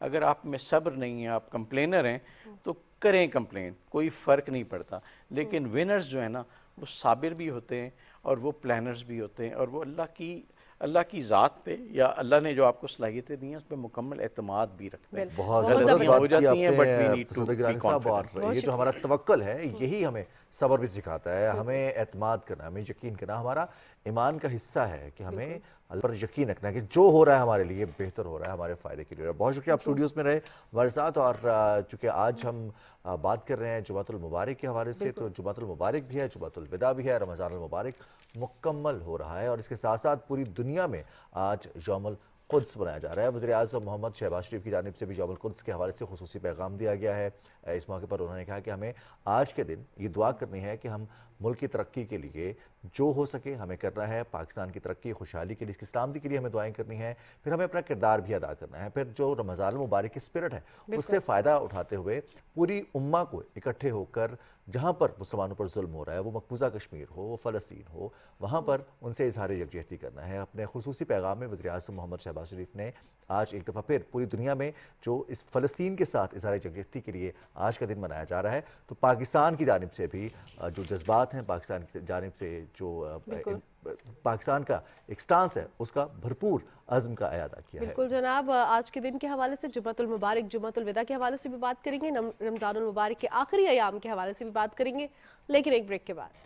اگر آپ میں صبر نہیں ہے, آپ کمپلینر ہیں, تو کریں کمپلین, کوئی فرق نہیں پڑتا. لیکن ونرز جو ہیں نا, وہ صابر بھی ہوتے ہیں اور وہ پلانرز بھی ہوتے ہیں, اور وہ اللہ کی ذات پہ یا اللہ نے جو آپ کو صلاحیتیں دی ہیں اس پہ مکمل اعتماد بھی رکھتے ہیں. بہت غلطیاں زبردست ہو بات کی جاتی آپ ہیں, بٹ وی نے نیڈ ٹو تصدیق بی گیلانی صاحب. اور کانفیڈنٹ. یہ جو ہمارا توکل ہے یہی ہمیں صبر بھی سکھاتا ہے, ہمیں اعتماد کرنا, ہمیں یقین کرنا. ہمارا ایمان کا حصہ ہے کہ ہمیں اللہ پر یقین رکھنا ہے کہ جو ہو رہا ہے ہمارے لیے بہتر ہو رہا ہے, ہمارے فائدے کے لیے. بہت شکریہ آپ اسٹوڈیوز میں رہے ہمارے ساتھ. اور چونکہ آج ہم بات کر رہے ہیں جمعۃ المبارک کے حوالے سے, تو جمعۃ المبارک بھی ہے, جمعۃ الوداع بھی ہے, رمضان المبارک مکمل ہو رہا ہے, اور اس کے ساتھ ساتھ پوری دنیا میں آج یوم القدس منایا جا رہا ہے. وزیر اعظم محمد شہباز شریف کی جانب سے بھی یوم القدس کے حوالے سے خصوصی پیغام دیا گیا ہے. اس موقع پر انہوں نے کہا کہ ہمیں آج کے دن یہ دعا کرنی ہے کہ ہم ملک کی ترقی کے لیے جو ہو سکے ہمیں کرنا ہے, پاکستان کی ترقی خوشحالی کے لیے, اس کی سلامتی کے لیے ہمیں دعائیں کرنی ہیں, پھر ہمیں اپنا کردار بھی ادا کرنا ہے, پھر جو رمضان المبارک کی اسپرٹ ہے اس سے فائدہ اٹھاتے ہوئے پوری امہ کو اکٹھے ہو کر جہاں پر مسلمانوں پر ظلم ہو رہا ہے, وہ مقبوضہ کشمیر ہو, وہ فلسطین ہو, وہاں پر ان سے اظہار یکجہتی کرنا ہے. اپنے خصوصی پیغام میں وزیر اعظم محمد شہباز شریف نے آج ایک دفعہ پھر پوری دنیا میں جو اس فلسطین کے ساتھ اظہار یکجہتی کے لیے آج کا دن منایا جا رہا ہے, تو پاکستان کی جانب سے بھی جو جذبات ہیں, پاکستان کی جانب سے جو پاکستان کا ایک سٹانس ہے, اس کا بھرپور عزم کا اعادہ کیا ہے. بالکل جناب, آج کے دن کے حوالے سے جمعۃ المبارک, جمعۃ الوداع کے حوالے سے بھی بات کریں گے, رمضان المبارک کے آخری ایام کے حوالے سے بھی بات کریں گے, لیکن ایک بریک کے بعد.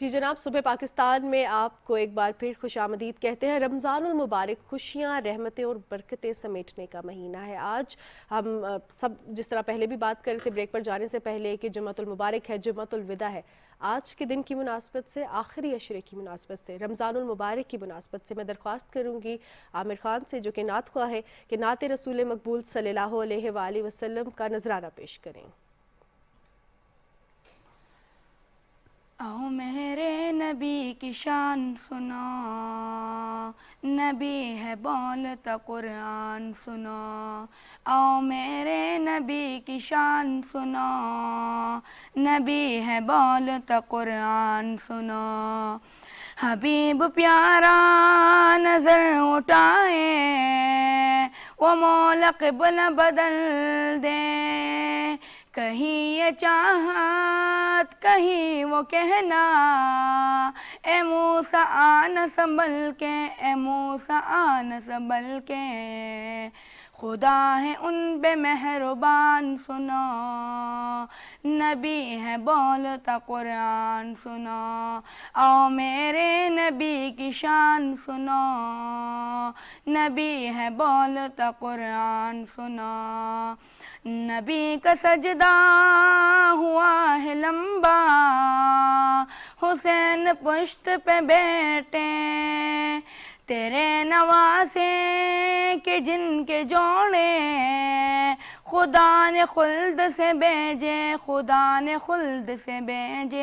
جی جناب, صبح پاکستان میں آپ کو ایک بار پھر خوش آمدید کہتے ہیں. رمضان المبارک خوشیاں, رحمتیں اور برکتیں سمیٹنے کا مہینہ ہے. آج ہم سب جس طرح پہلے بھی بات کر رہے تھے بریک پر جانے سے پہلے کہ جمعۃ المبارک ہے, جمعۃ الوداع ہے. آج کے دن کی مناسبت سے, آخری عشرے کی مناسبت سے, رمضان المبارک کی مناسبت سے میں درخواست کروں گی عامر خان سے, جو کہ نعت خواہ ہے, کہ نعت رسول مقبول صلی اللہ علیہ وآلہ وسلم کا نذرانہ پیش کریں. آؤ میرے نبی کی شان سنا, نبی ہے بولتا قرآن سنا. آؤ میرے نبی کی شان سنا, نبی ہے بولتا قرآن سنا. حبیب پیارا نظر اٹھائے, وہ مولا قبلہ بدل دے. کہیں یہ چاہت کہیں وہ کہنا, اے موسیٰ آنا سنبھل کے, اے موسیٰ آنا سنبھل کے. خدا ہے ان پہ مہربان سنا, نبی ہے بولتا قرآن سنا. آؤ میرے نبی کی شان سنا, نبی ہے بولتا قرآن سنا. نبی کا سجدہ ہوا ہے لمبا، حسین پشت پہ بیٹھے، تیرے نواسے کے جن کے جوڑے خدا نے خلد سے بھیجے، خدا نے خلد سے بھیجے،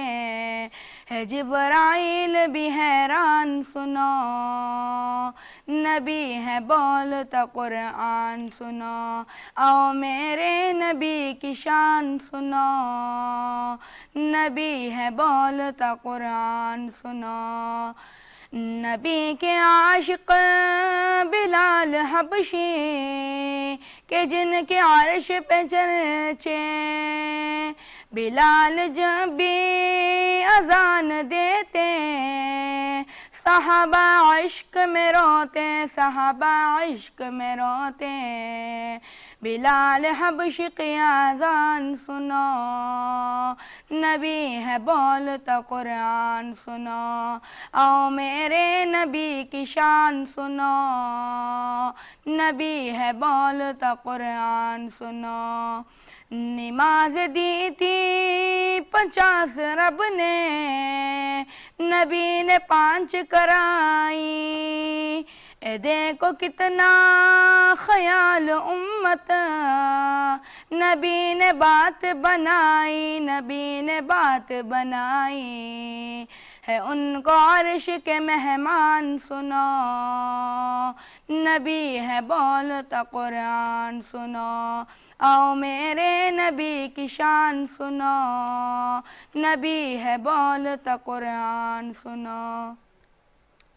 ہے جبرائیل بھی حیران سنو، نبی ہے بولتا قرآن سنو، آؤ میرے نبی کی شان سنو، نبی ہے بولتا قرآن سنو۔ نبی کے عاشق بلال حبشی کہ جن کے عرش پہ چرچے، بلال جب بھی اذان دیتے صحابہ عشق میں روتے، صحابہ عشق میں روتے، بلال حبشی کی اذان سنو، نبی ہے بولتا قرآن سنو، آؤ میرے نبی کی شان سنو، نبی ہے بولتا قرآن سنو۔ نماز دی تھی 50 رب نے، نبی نے 5 کرائی، اے دیکھو کتنا خیال امت، نبی نے بات بنائی، نبی نے بات بنائی، ہے ان کو عرش کے مہمان سنو، نبی ہے بولتا قرآن سنو، آؤ میرے نبی کی شان سنو، نبی ہے بولتا قرآن سنو۔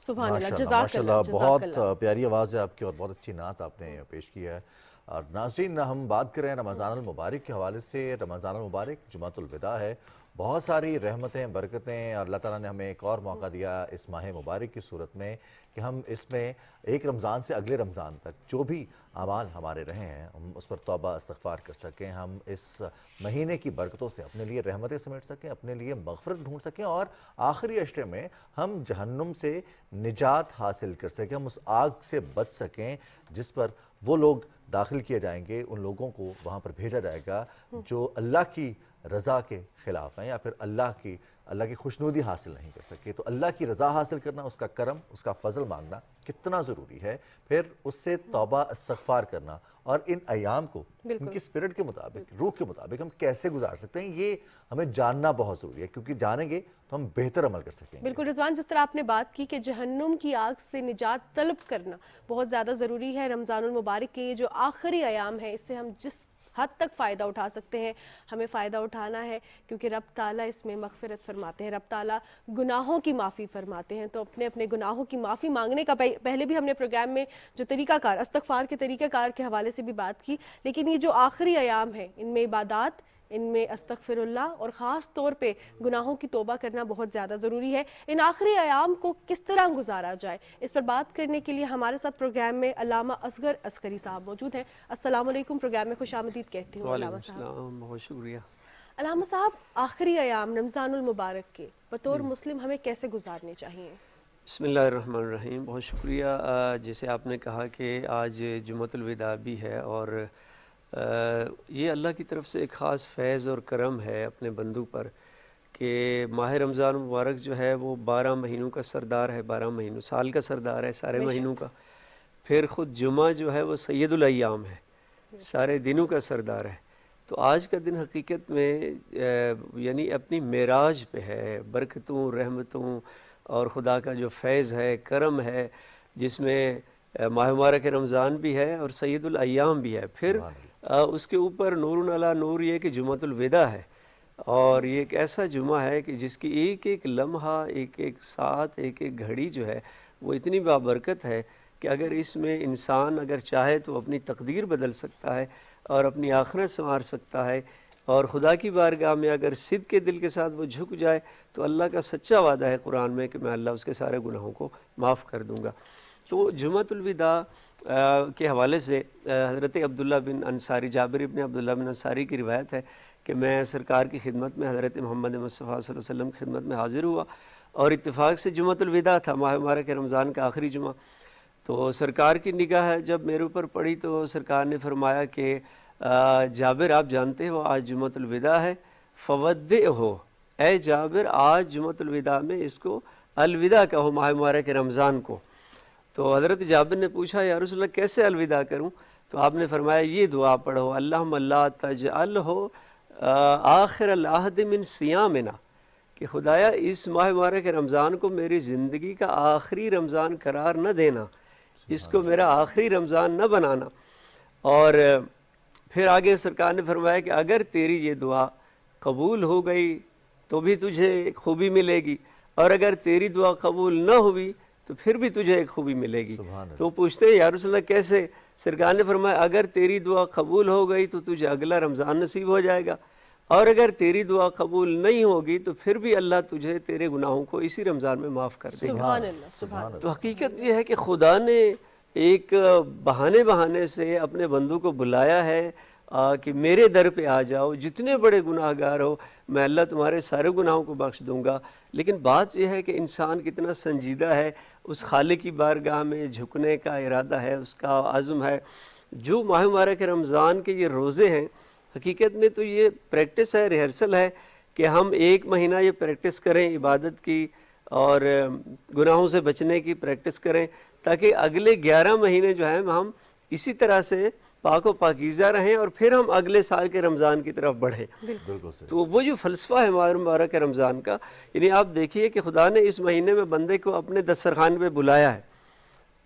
سبحان اللہ، ماشاءاللہ جزاک ماشاءاللہ، اللہ، جزاک بہت اللہ۔ پیاری آواز ہے آپ کی اور بہت اچھی نعت آپ نے پیش کی ہے۔ اور ناظرین، ہم بات کریں رمضان المبارک کے حوالے سے۔ رمضان المبارک جمعۃ الوداع ہے، بہت ساری رحمتیں، برکتیں، اور اللہ تعالیٰ نے ہمیں ایک اور موقع دیا اس ماہ مبارک کی صورت میں کہ ہم اس میں ایک رمضان سے اگلے رمضان تک جو بھی اعمال ہمارے رہے ہیں ہم اس پر توبہ استغفار کر سکیں، ہم اس مہینے کی برکتوں سے اپنے لیے رحمتیں سمیٹ سکیں، اپنے لیے مغفرت ڈھونڈ سکیں، اور آخری عشرے میں ہم جہنم سے نجات حاصل کر سکیں، ہم اس آگ سے بچ سکیں جس پر وہ لوگ داخل کیے جائیں گے، ان لوگوں کو وہاں پر بھیجا جائے گا جو اللہ کی رضا کے خلاف ہیں یا پھر اللہ کی خوشنودی حاصل نہیں کر سکے۔ تو اللہ کی رضا حاصل کرنا، اس کا کرم، اس کا فضل مانگنا کتنا ضروری ہے، پھر اس سے توبہ استغفار کرنا، اور ان ایام کو ان کی اسپرٹ کے مطابق، روح کے مطابق ہم کیسے گزار سکتے ہیں، یہ ہمیں جاننا بہت ضروری ہے، کیونکہ جانیں گے تو ہم بہتر عمل کر سکیں گے۔ بالکل رضوان، جس طرح آپ نے بات کی کہ جہنم کی آگ سے نجات طلب کرنا بہت زیادہ ضروری ہے، رمضان المبارک کے یہ جو آخری ایام ہے اس سے ہم جس حد تک فائدہ اٹھا سکتے ہیں ہمیں فائدہ اٹھانا ہے، کیونکہ رب تعالیٰ اس میں مغفرت فرماتے ہیں، رب تعالیٰ گناہوں کی معافی فرماتے ہیں۔ تو اپنے گناہوں کی معافی مانگنے کا پہلے بھی ہم نے پروگرام میں جو طریقہ کار، استغفار کے طریقہ کار کے حوالے سے بھی بات کی، لیکن یہ جو آخری ایام ہیں ان میں عبادات، ان میں استغفر اللہ اور خاص طور پہ گناہوں کی توبہ کرنا بہت زیادہ ضروری ہے۔ ان آخری ایام کو کس طرح گزارا جائے، اس پر بات کرنے کے لیے ہمارے ساتھ پروگرام میں علامہ اصغر عسکری صاحب موجود ہیں۔ السلام علیکم، پروگرام میں خوش آمدید کہتی ہوں علامہ صاحب۔ السلام، بہت شکریہ۔ علامہ صاحب، آخری ایام رمضان المبارک کے بطور مسلم ہمیں کیسے گزارنے چاہیے؟ بسم اللہ الرحمن الرحیم، بہت شکریہ۔ جیسے آپ نے کہا کہ آج جمعۃ الوداع بھی ہے، اور یہ اللہ کی طرف سے ایک خاص فیض اور کرم ہے اپنے بندوں پر کہ ماہ رمضان مبارک جو ہے وہ 12 مہینوں کا سردار ہے، 12 مہینوں، سال کا سردار ہے، سارے مہینوں کا۔ پھر خود جمعہ جو ہے وہ سید الایام ہے، سارے دنوں کا سردار ہے۔ تو آج کا دن حقیقت میں یعنی اپنی معراج پہ ہے، برکتوں، رحمتوں اور خدا کا جو فیض ہے، کرم ہے، جس میں ماہ مبارک رمضان بھی ہے اور سید الایام بھی ہے۔ پھر اس کے اوپر نور علی نور یہ کہ جمعۃ الوداع ہے، اور یہ ایک ایسا جمعہ ہے کہ جس کی ایک ایک لمحہ، ایک ایک ساتھ، ایک ایک گھڑی جو ہے وہ اتنی بابرکت ہے کہ اگر اس میں انسان اگر چاہے تو اپنی تقدیر بدل سکتا ہے اور اپنی آخرت سنوار سکتا ہے، اور خدا کی بارگاہ میں اگر صدق کے دل کے ساتھ وہ جھک جائے تو اللہ کا سچا وعدہ ہے قرآن میں کہ میں اللہ اس کے سارے گناہوں کو معاف کر دوں گا۔ تو جمعۃ الوداع کے حوالے سے حضرت عبداللہ بن انصاری، جابر ابن عبداللہ بن انصاری کی روایت ہے کہ میں سرکار کی خدمت میں، حضرت محمد مصطفیٰ صلی اللہ علیہ وسلم کی خدمت میں حاضر ہوا، اور اتفاق سے جمعۃ الوداع تھا، ماہ مبارک رمضان کا آخری جمعہ۔ تو سرکار کی نگاہ جب میرے اوپر پڑی تو سرکار نے فرمایا کہ جابر آپ جانتے ہو آج جمعۃ الوداع ہے، فودعہ، اے جابر آج جمعۃ الوداع میں اس کو الوداع کہو، ماہ مبارک رمضان کو۔ تو حضرت جابر نے پوچھا یا رسول اللہ کیسے الوداع کروں؟ تو آپ نے فرمایا یہ دعا پڑھو، اللہم لا تجعلہ آخر العہد من صیامنا، کہ خدایا اس ماہ مبارک رمضان کو میری زندگی کا آخری رمضان قرار نہ دینا، اس کو میرا آخری رمضان نہ بنانا۔ اور پھر آگے سرکار نے فرمایا کہ اگر تیری یہ دعا قبول ہو گئی تو بھی تجھے ایک خوبی ملے گی، اور اگر تیری دعا قبول نہ ہوئی تو پھر بھی تجھے ایک خوبی ملے گی۔ تو پوچھتے ہیں یا رسول اللہ کیسے؟ سرکار نے فرمایا اگر تیری دعا قبول ہو گئی تو تجھے اگلا رمضان نصیب ہو جائے گا، اور اگر تیری دعا قبول نہیں ہوگی تو پھر بھی اللہ تجھے تیرے گناہوں کو اسی رمضان میں معاف کر دے گا۔ سبحان اللہ، سبحان اللہ۔ تو حقیقت یہ ہے کہ خدا نے ایک بہانے سے اپنے بندوں کو بلایا ہے کہ میرے در پہ آ جاؤ، جتنے بڑے گناہ گار ہو میں اللہ تمہارے سارے گناہوں کو بخش دوں گا۔ لیکن بات یہ ہے کہ انسان کتنا سنجیدہ ہے، اس خالق کی بارگاہ میں جھکنے کا ارادہ ہے، اس کا عزم ہے۔ جو ماہ مبارک رمضان کے یہ روزے ہیں، حقیقت میں تو یہ پریکٹس ہے، ریہرسل ہے کہ ہم ایک مہینہ یہ پریکٹس کریں عبادت کی اور گناہوں سے بچنے کی پریکٹس کریں، تاکہ اگلے 11 مہینے جو ہیں ہم اسی طرح سے پاک و پاکیزہ رہیں اور پھر ہم اگلے سال کے رمضان کی طرف بڑھیں۔ تو وہ جو فلسفہ ہے ماہ مبارک رمضان کا، یعنی آپ دیکھیے کہ خدا نے اس مہینے میں بندے کو اپنے دسترخوان پہ بلایا ہے۔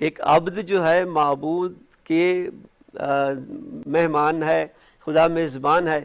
ایک عبد جو ہے معبود کے مہمان ہے، خدا میزبان ہے۔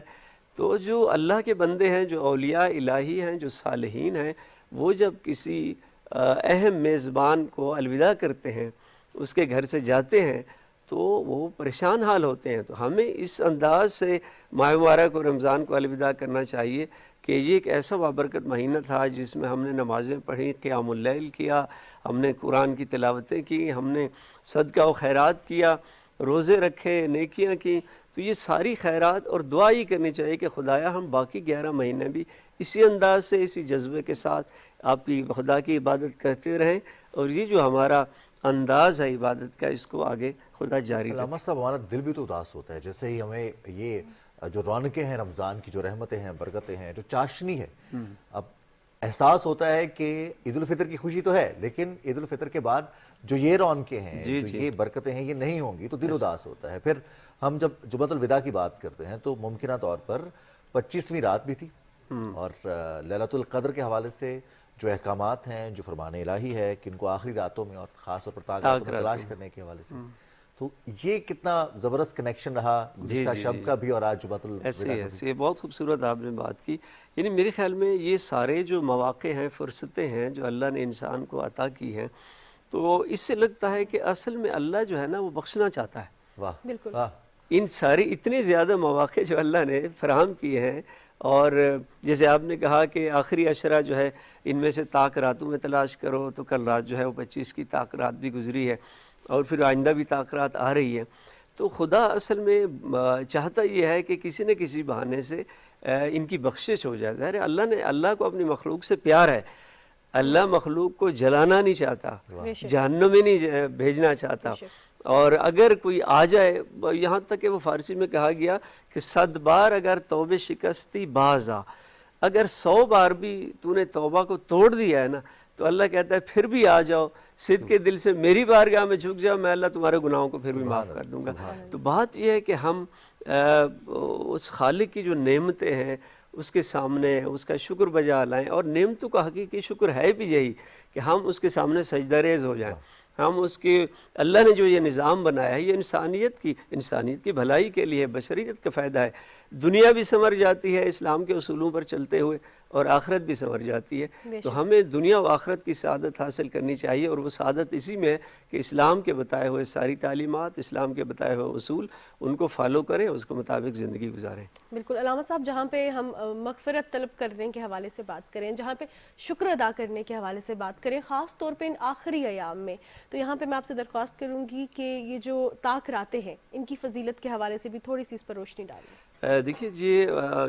تو جو اللہ کے بندے ہیں، جو اولیاء الہی ہیں، جو صالحین ہیں، وہ جب کسی اہم میزبان کو الوداع کرتے ہیں، اس کے گھر سے جاتے ہیں، تو وہ پریشان حال ہوتے ہیں۔ تو ہمیں اس انداز سے ماہ مبارک اور رمضان کو الوداع کرنا چاہیے کہ یہ ایک ایسا بابرکت مہینہ تھا جس میں ہم نے نمازیں پڑھی، قیام اللیل کیا، ہم نے قرآن کی تلاوتیں کی، ہم نے صدقہ و خیرات کیا، روزے رکھے، نیکیاں کی۔ تو یہ ساری خیرات اور دعا ہی کرنی چاہیے کہ خدایا ہم باقی 11 مہینے بھی اسی انداز سے، اسی جذبے کے ساتھ آپ کی خدا کی عبادت کرتے رہیں، اور یہ جو ہمارا انداز ہے عبادت کا، اس کو آگے خدا جاری رکھے۔ علامہ صاحب ہمارا دل بھی تو اداس ہوتا ہے جیسے ہی ہمیں یہ جو رونقیں ہیں رمضان کی، جو رحمتیں ہیں، برکتیں ہیں، جو چاشنی ہے، اب احساس ہوتا ہے کہ عید الفطر کی خوشی تو ہے، لیکن عید الفطر کے بعد جو یہ رونقیں ہیں، جو یہ برکتیں ہیں، یہ نہیں ہوں گی تو دل اداس ہوتا ہے۔ پھر ہم جب جمعۃ الوداع کی بات کرتے ہیں تو ممکنہ طور پر 25ویں رات بھی تھی، اور لیلۃ القدر کے حوالے سے جو احکامات ہیں، جو فرمان الہی ہے کہ ان کو آخری راتوں میں اور خاص طور پر تاک راتوں میں تلاش کرنے کے حوالے سے، تو یہ کتنا زبردست کنیکشن رہا گزشتہ شب کا بھی اور آج جمعۃ الوداع کا بھی۔ یہ بہت خوبصورت آپ نے بات کی۔ یعنی میرے خیال میں یہ سارے جو مواقع ہیں، فرصتیں ہیں جو اللہ نے انسان کو عطا کی ہیں، تو اس سے لگتا ہے کہ اصل میں اللہ جو ہے نا وہ بخشنا چاہتا ہے۔ واہ، بالکل۔ ان ساری اتنے زیادہ مواقع جو اللہ نے فراہم کیے ہیں، اور جیسے آپ نے کہا کہ آخری عشرہ جو ہے ان میں سے تاک راتوں میں تلاش کرو، تو کل رات جو ہے وہ 25 کی تاک رات بھی گزری ہے، اور پھر آئندہ بھی تاک رات آ رہی ہے۔ تو خدا اصل میں چاہتا یہ ہے کہ کسی نہ کسی بہانے سے ان کی بخشش ہو جائے۔ ظاہر ہے اللہ کو اپنی مخلوق سے پیار ہے، اللہ مخلوق کو جلانا نہیں چاہتا، جہنم میں نہیں بھیجنا چاہتا۔ اور اگر کوئی آ جائے، یہاں تک کہ وہ فارسی میں کہا گیا کہ 100 بار اگر توبہ شکستی باز آ، اگر 100 بار بھی تو نے توبہ کو توڑ دیا ہے نا، تو اللہ کہتا ہے پھر بھی آ جاؤ، صدق کے دل سے میری بارگاہ میں جھک جاؤ، میں اللہ تمہارے گناہوں کو پھر بھی معاف کر دوں گا۔ تو بات یہ ہے کہ ہم اس خالق کی جو نعمتیں ہیں اس کے سامنے اس کا شکر بجا لائیں، اور نعمتوں کا حقیقی شکر ہے بھی یہی کہ ہم اس کے سامنے سجدہ ریز ہو جائیں۔ ہم اس کے اللہ نے جو یہ نظام بنایا ہے، یہ انسانیت کی بھلائی کے لیے، بشریت کا فائدہ ہے۔ دنیا بھی سنور جاتی ہے اسلام کے اصولوں پر چلتے ہوئے، اور آخرت بھی سنور جاتی ہے۔ تو ہمیں دنیا و آخرت کی سعادت حاصل کرنی چاہیے، اور وہ سعادت اسی میں ہے کہ اسلام کے بتائے ہوئے ساری تعلیمات، اسلام کے بتائے ہوئے اصول، ان کو فالو کریں، اس کے مطابق زندگی گزاریں۔ بالکل علامہ صاحب، جہاں پہ ہم مغفرت طلب کرنے کے حوالے سے بات کریں، جہاں پہ شکر ادا کرنے کے حوالے سے بات کریں، خاص طور پہ ان آخری ایام میں، تو یہاں پہ میں آپ سے درخواست کروں گی کہ یہ جو تاک راتیں ہیں ان کی فضیلت کے حوالے سے بھی تھوڑی سی اس پر روشنی ڈالیں۔ دیکھیے جی،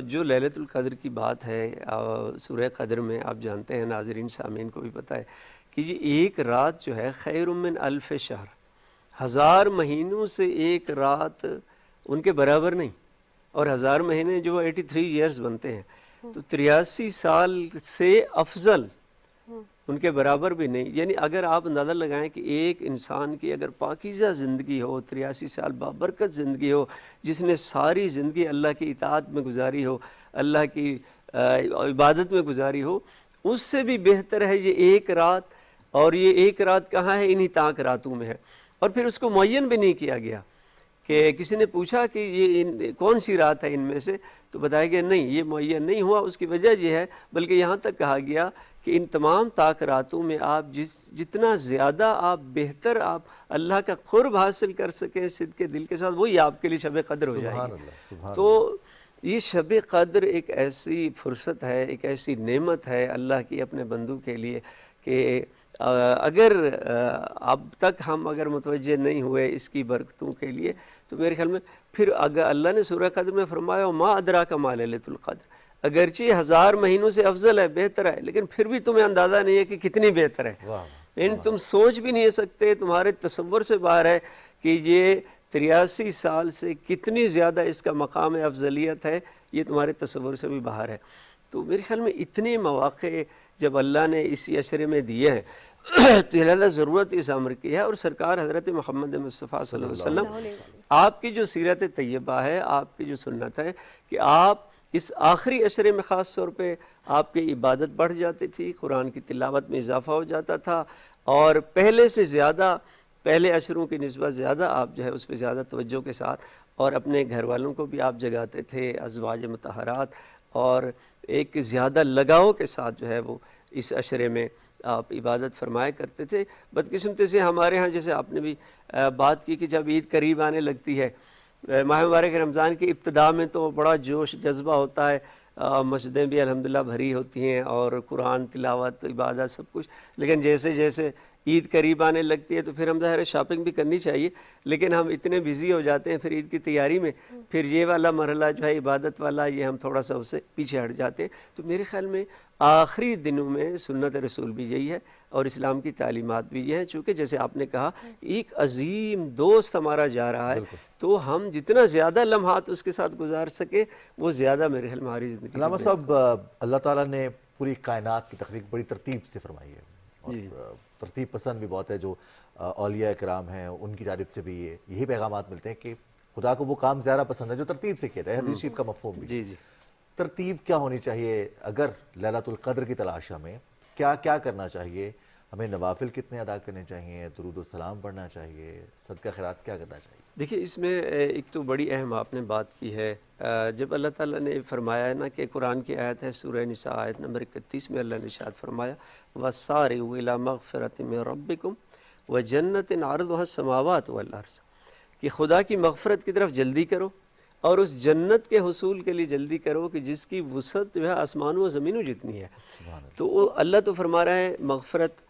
جو لیلۃ القدر کی بات ہے سورہ قدر میں، آپ جانتے ہیں، ناظرین سامعین کو بھی پتہ ہے کہ یہ ایک رات جو ہے خیر من الف شہر، 1000 مہینوں سے ایک رات ان کے برابر نہیں۔ اور 1000 مہینے جو 83 ایئرز بنتے ہیں، تو 83 سال سے افضل ان کے برابر بھی نہیں. یعنی اگر آپ اندازہ لگائیں کہ ایک انسان کی اگر پاکیزہ زندگی ہو، 83 سال بابرکت زندگی ہو، جس نے ساری زندگی اللہ کی اطاعت میں گزاری ہو، اللہ کی عبادت میں گزاری ہو، اس سے بھی بہتر ہے یہ ایک رات. اور یہ ایک رات کہاں ہے؟ انہی تاک راتوں میں ہے. اور پھر اس کو معین بھی نہیں کیا گیا کہ کسی نے پوچھا کہ یہ کون سی رات ہے ان میں سے، تو بتایا گیا نہیں، یہ معین نہیں ہوا. اس کی وجہ یہ ہے، بلکہ یہاں تک کہا گیا کہ ان تمام تاک راتوں میں آپ جتنا زیادہ آپ بہتر آپ اللہ کا قرب حاصل کر سکیں صدق کے دل کے ساتھ، وہی آپ کے لیے شب قدر ہو جائے گی. تو یہ شب قدر ایک ایسی فرصت ہے، ایک ایسی نعمت ہے اللہ کی اپنے بندوں کے لیے کہ اگر اب تک ہم اگر متوجہ نہیں ہوئے اس کی برکتوں کے لیے، تو میرے خیال میں پھر اگر اللہ نے سورہ قدر میں فرمایا ما ادراک ما لیلۃ القدر، اگرچہ 1000 مہینوں سے افضل ہے، بہتر ہے، لیکن پھر بھی تمہیں اندازہ نہیں ہے کہ کتنی بہتر ہے. تم سوچ بھی نہیں سکتے، تمہارے تصور سے باہر ہے کہ یہ 83 سال سے کتنی زیادہ اس کا مقام افضلیت ہے، یہ تمہارے تصور سے بھی باہر ہے. تو میرے خیال میں اتنے مواقع جب اللہ نے اسی عشرے میں دیے ہیں تو لہذا ضرورت اس امر کی ہے. اور سرکار حضرت محمد مصطفیٰ صلی اللہ علیہ وسلم، آپ کی جو سیرت طیبہ ہے، آپ کی جو سنت ہے کہ آپ اس آخری عشرے میں خاص طور پہ آپ کی عبادت بڑھ جاتی تھی، قرآن کی تلاوت میں اضافہ ہو جاتا تھا، اور پہلے سے زیادہ، پہلے عشروں کی نسبت زیادہ آپ جو ہے اس پہ زیادہ توجہ کے ساتھ، اور اپنے گھر والوں کو بھی آپ جگاتے تھے، ازواج مطہرات، اور ایک زیادہ لگاؤ کے ساتھ جو ہے وہ اس عشرے میں آپ عبادت فرمایا کرتے تھے. بدقسمتی سے ہمارے ہاں جیسے آپ نے بھی بات کی کہ جب عید قریب آنے لگتی ہے، ماہ مبارک رمضان کی ابتدا میں تو بڑا جوش جذبہ ہوتا ہے، مسجدیں بھی الحمدللہ بھری ہوتی ہیں اور قرآن تلاوت عبادت سب کچھ. لیکن جیسے جیسے عید قریب آنے لگتی ہے تو پھر ہم ظاہر شاپنگ بھی کرنی چاہیے، لیکن ہم اتنے بزی ہو جاتے ہیں پھر عید کی تیاری میں، پھر یہ والا مرحلہ جو ہے عبادت والا، یہ ہم تھوڑا سا اس سے پیچھے ہٹ جاتے ہیں. تو میرے خیال میں آخری دنوں میں سنت رسول بھی یہی ہے اور اسلام کی تعلیمات بھی یہ ہیں، چونکہ جیسے آپ نے کہا ایک عظیم دوست ہمارا جا رہا ہے، تو ہم جتنا زیادہ لمحات اس کے ساتھ گزار سکے وہ زیادہ میرے خیال میں ہماری زندگی. علامہ صاحب، اللہ تعالیٰ نے پوری کائنات کی تخلیق بڑی ترتیب سے فرمائی ہے، اور ترتیب پسند بھی بہت ہے. جو اولیاء کرام ہیں ان کی جانب سے بھی یہی پیغامات ملتے ہیں کہ خدا کو وہ کام زیادہ پسند ہے جو ترتیب سے کیا جائے. حدیث شریف کا مفہوم بھی ترتیب کیا ہونی چاہیے اگر لیلۃ القدر کی تلاش ہمیں کیا کیا کرنا چاہیے؟ ہمیں نوافل کتنے ادا کرنے چاہیے؟ درود و سلام پڑھنا چاہیے؟ صدقہ خیرات کیا کرنا چاہیے؟ دیکھیے اس میں ایک تو بڑی اہم آپ نے بات کی ہے، جب اللہ تعالیٰ نے فرمایا ہے نا کہ قرآن کی آیت ہے سورہ نساء آیت نمبر 31 میں اللہ نے ارشاد فرمایا وَسَارِعُوا إِلَىٰ مَغْفِرَةٍ مِّن رَبِّكُمْ وَجَنَّةٍ عَرْضُهَا السَّمَاوَاتُ وَالْأَرْضُ، کہ خدا کی مغفرت کی طرف جلدی کرو اور اس جنت کے حصول کے لیے جلدی کرو کہ جس کی وسعت جو ہے آسمانوں و زمینوں جتنی ہے. تو اللہ تو فرما رہا ہے مغفرت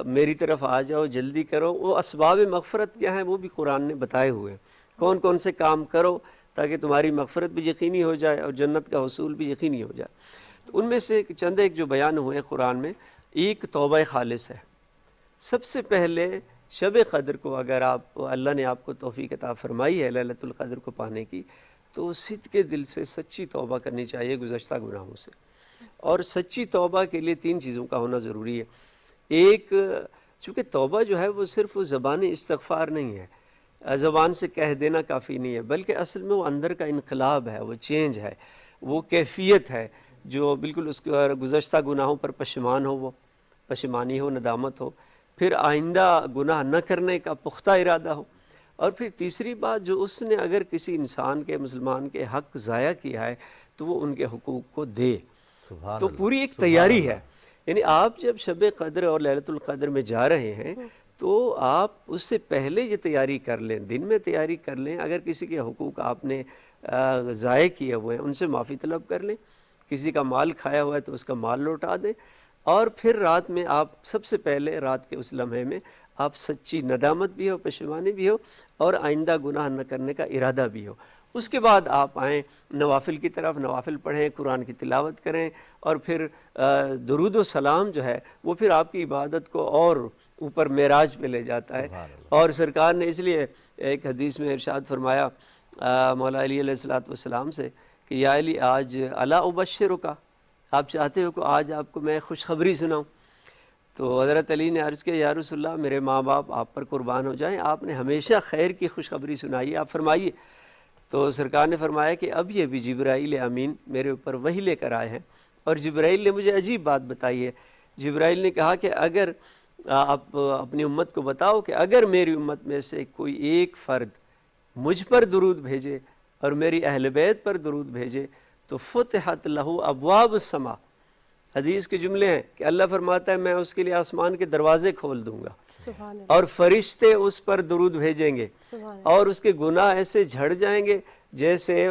میری طرف آ جاؤ، جلدی کرو. وہ اسباب مغفرت کیا ہیں وہ بھی قرآن نے بتائے ہوئے ہیں، کون کون سے کام کرو تاکہ تمہاری مغفرت بھی یقینی ہو جائے اور جنت کا حصول بھی یقینی ہو جائے. تو ان میں سے چند ایک جو بیان ہوئے قرآن میں، ایک توبہ خالص ہے. سب سے پہلے شب قدر کو اگر آپ اللہ نے آپ کو توفیق عطا فرمائی ہے لیلۃ القدر کو پانے کی، تو صدق کے دل سے سچی توبہ کرنی چاہیے گزشتہ گناہوں سے. اور سچی توبہ کے لیے 3 چیزوں کا ہونا ضروری ہے. ایک، چونکہ توبہ جو ہے وہ صرف زبانی استغفار نہیں ہے، زبان سے کہہ دینا کافی نہیں ہے، بلکہ اصل میں وہ اندر کا انقلاب ہے، وہ چینج ہے، وہ کیفیت ہے جو بالکل اس کے گزشتہ گناہوں پر پشیمان ہو، وہ پشیمانی ہو، ندامت ہو، پھر آئندہ گناہ نہ کرنے کا پختہ ارادہ ہو. اور پھر تیسری بات، جو اس نے اگر کسی انسان کے، مسلمان کے حق ضائع کیا ہے تو وہ ان کے حقوق کو دے. تو پوری ایک تیاری ہے. یعنی آپ جب شب قدر اور لیلۃ القدر میں جا رہے ہیں تو آپ اس سے پہلے یہ تیاری کر لیں، دن میں تیاری کر لیں. اگر کسی کے حقوق آپ نے ضائع کیے ہوئے ہیں ان سے معافی طلب کر لیں، کسی کا مال کھایا ہوا ہے تو اس کا مال لوٹا دیں. اور پھر رات میں آپ سب سے پہلے رات کے اس لمحے میں آپ سچی ندامت بھی ہو، پشیمانی بھی ہو اور آئندہ گناہ نہ کرنے کا ارادہ بھی ہو. اس کے بعد آپ آئیں نوافل کی طرف، نوافل پڑھیں، قرآن کی تلاوت کریں، اور پھر درود و سلام جو ہے وہ پھر آپ کی عبادت کو اور اوپر معراج پہ لے جاتا ہے. اور سرکار نے اس لیے ایک حدیث میں ارشاد فرمایا مولا علی علیہ الصلوۃ والسلام سے کہ یا علی آج الا ابشرک، آپ چاہتے ہو کہ آج آپ کو میں خوشخبری سناؤں؟ تو حضرت علی نے عرض کیا یا رسول اللہ میرے ماں باپ آپ پر قربان ہو جائیں، آپ نے ہمیشہ خیر کی خوشخبری سنائی، آپ فرمائیے۔ تو سرکار نے فرمایا کہ اب یہ بھی جبرائیل امین میرے اوپر وحی لے کر آئے ہیں، اور جبرائیل نے مجھے عجیب بات بتائی ہے۔ جبرائیل نے کہا کہ اگر آپ اپنی امت کو بتاؤ کہ اگر میری امت میں سے کوئی ایک فرد مجھ پر درود بھیجے اور میری اہل بیت پر درود بھیجے تو فتحت لہو ابواب السماء، حدیث کے جملے ہیں کہ اللہ فرماتا ہے میں اس کے لیے آسمان کے دروازے کھول دوں گا، اور فرشتے اس پر درود بھیجیں گے، اور اس کے گناہ ایسے جھڑ جائیں گے جیسے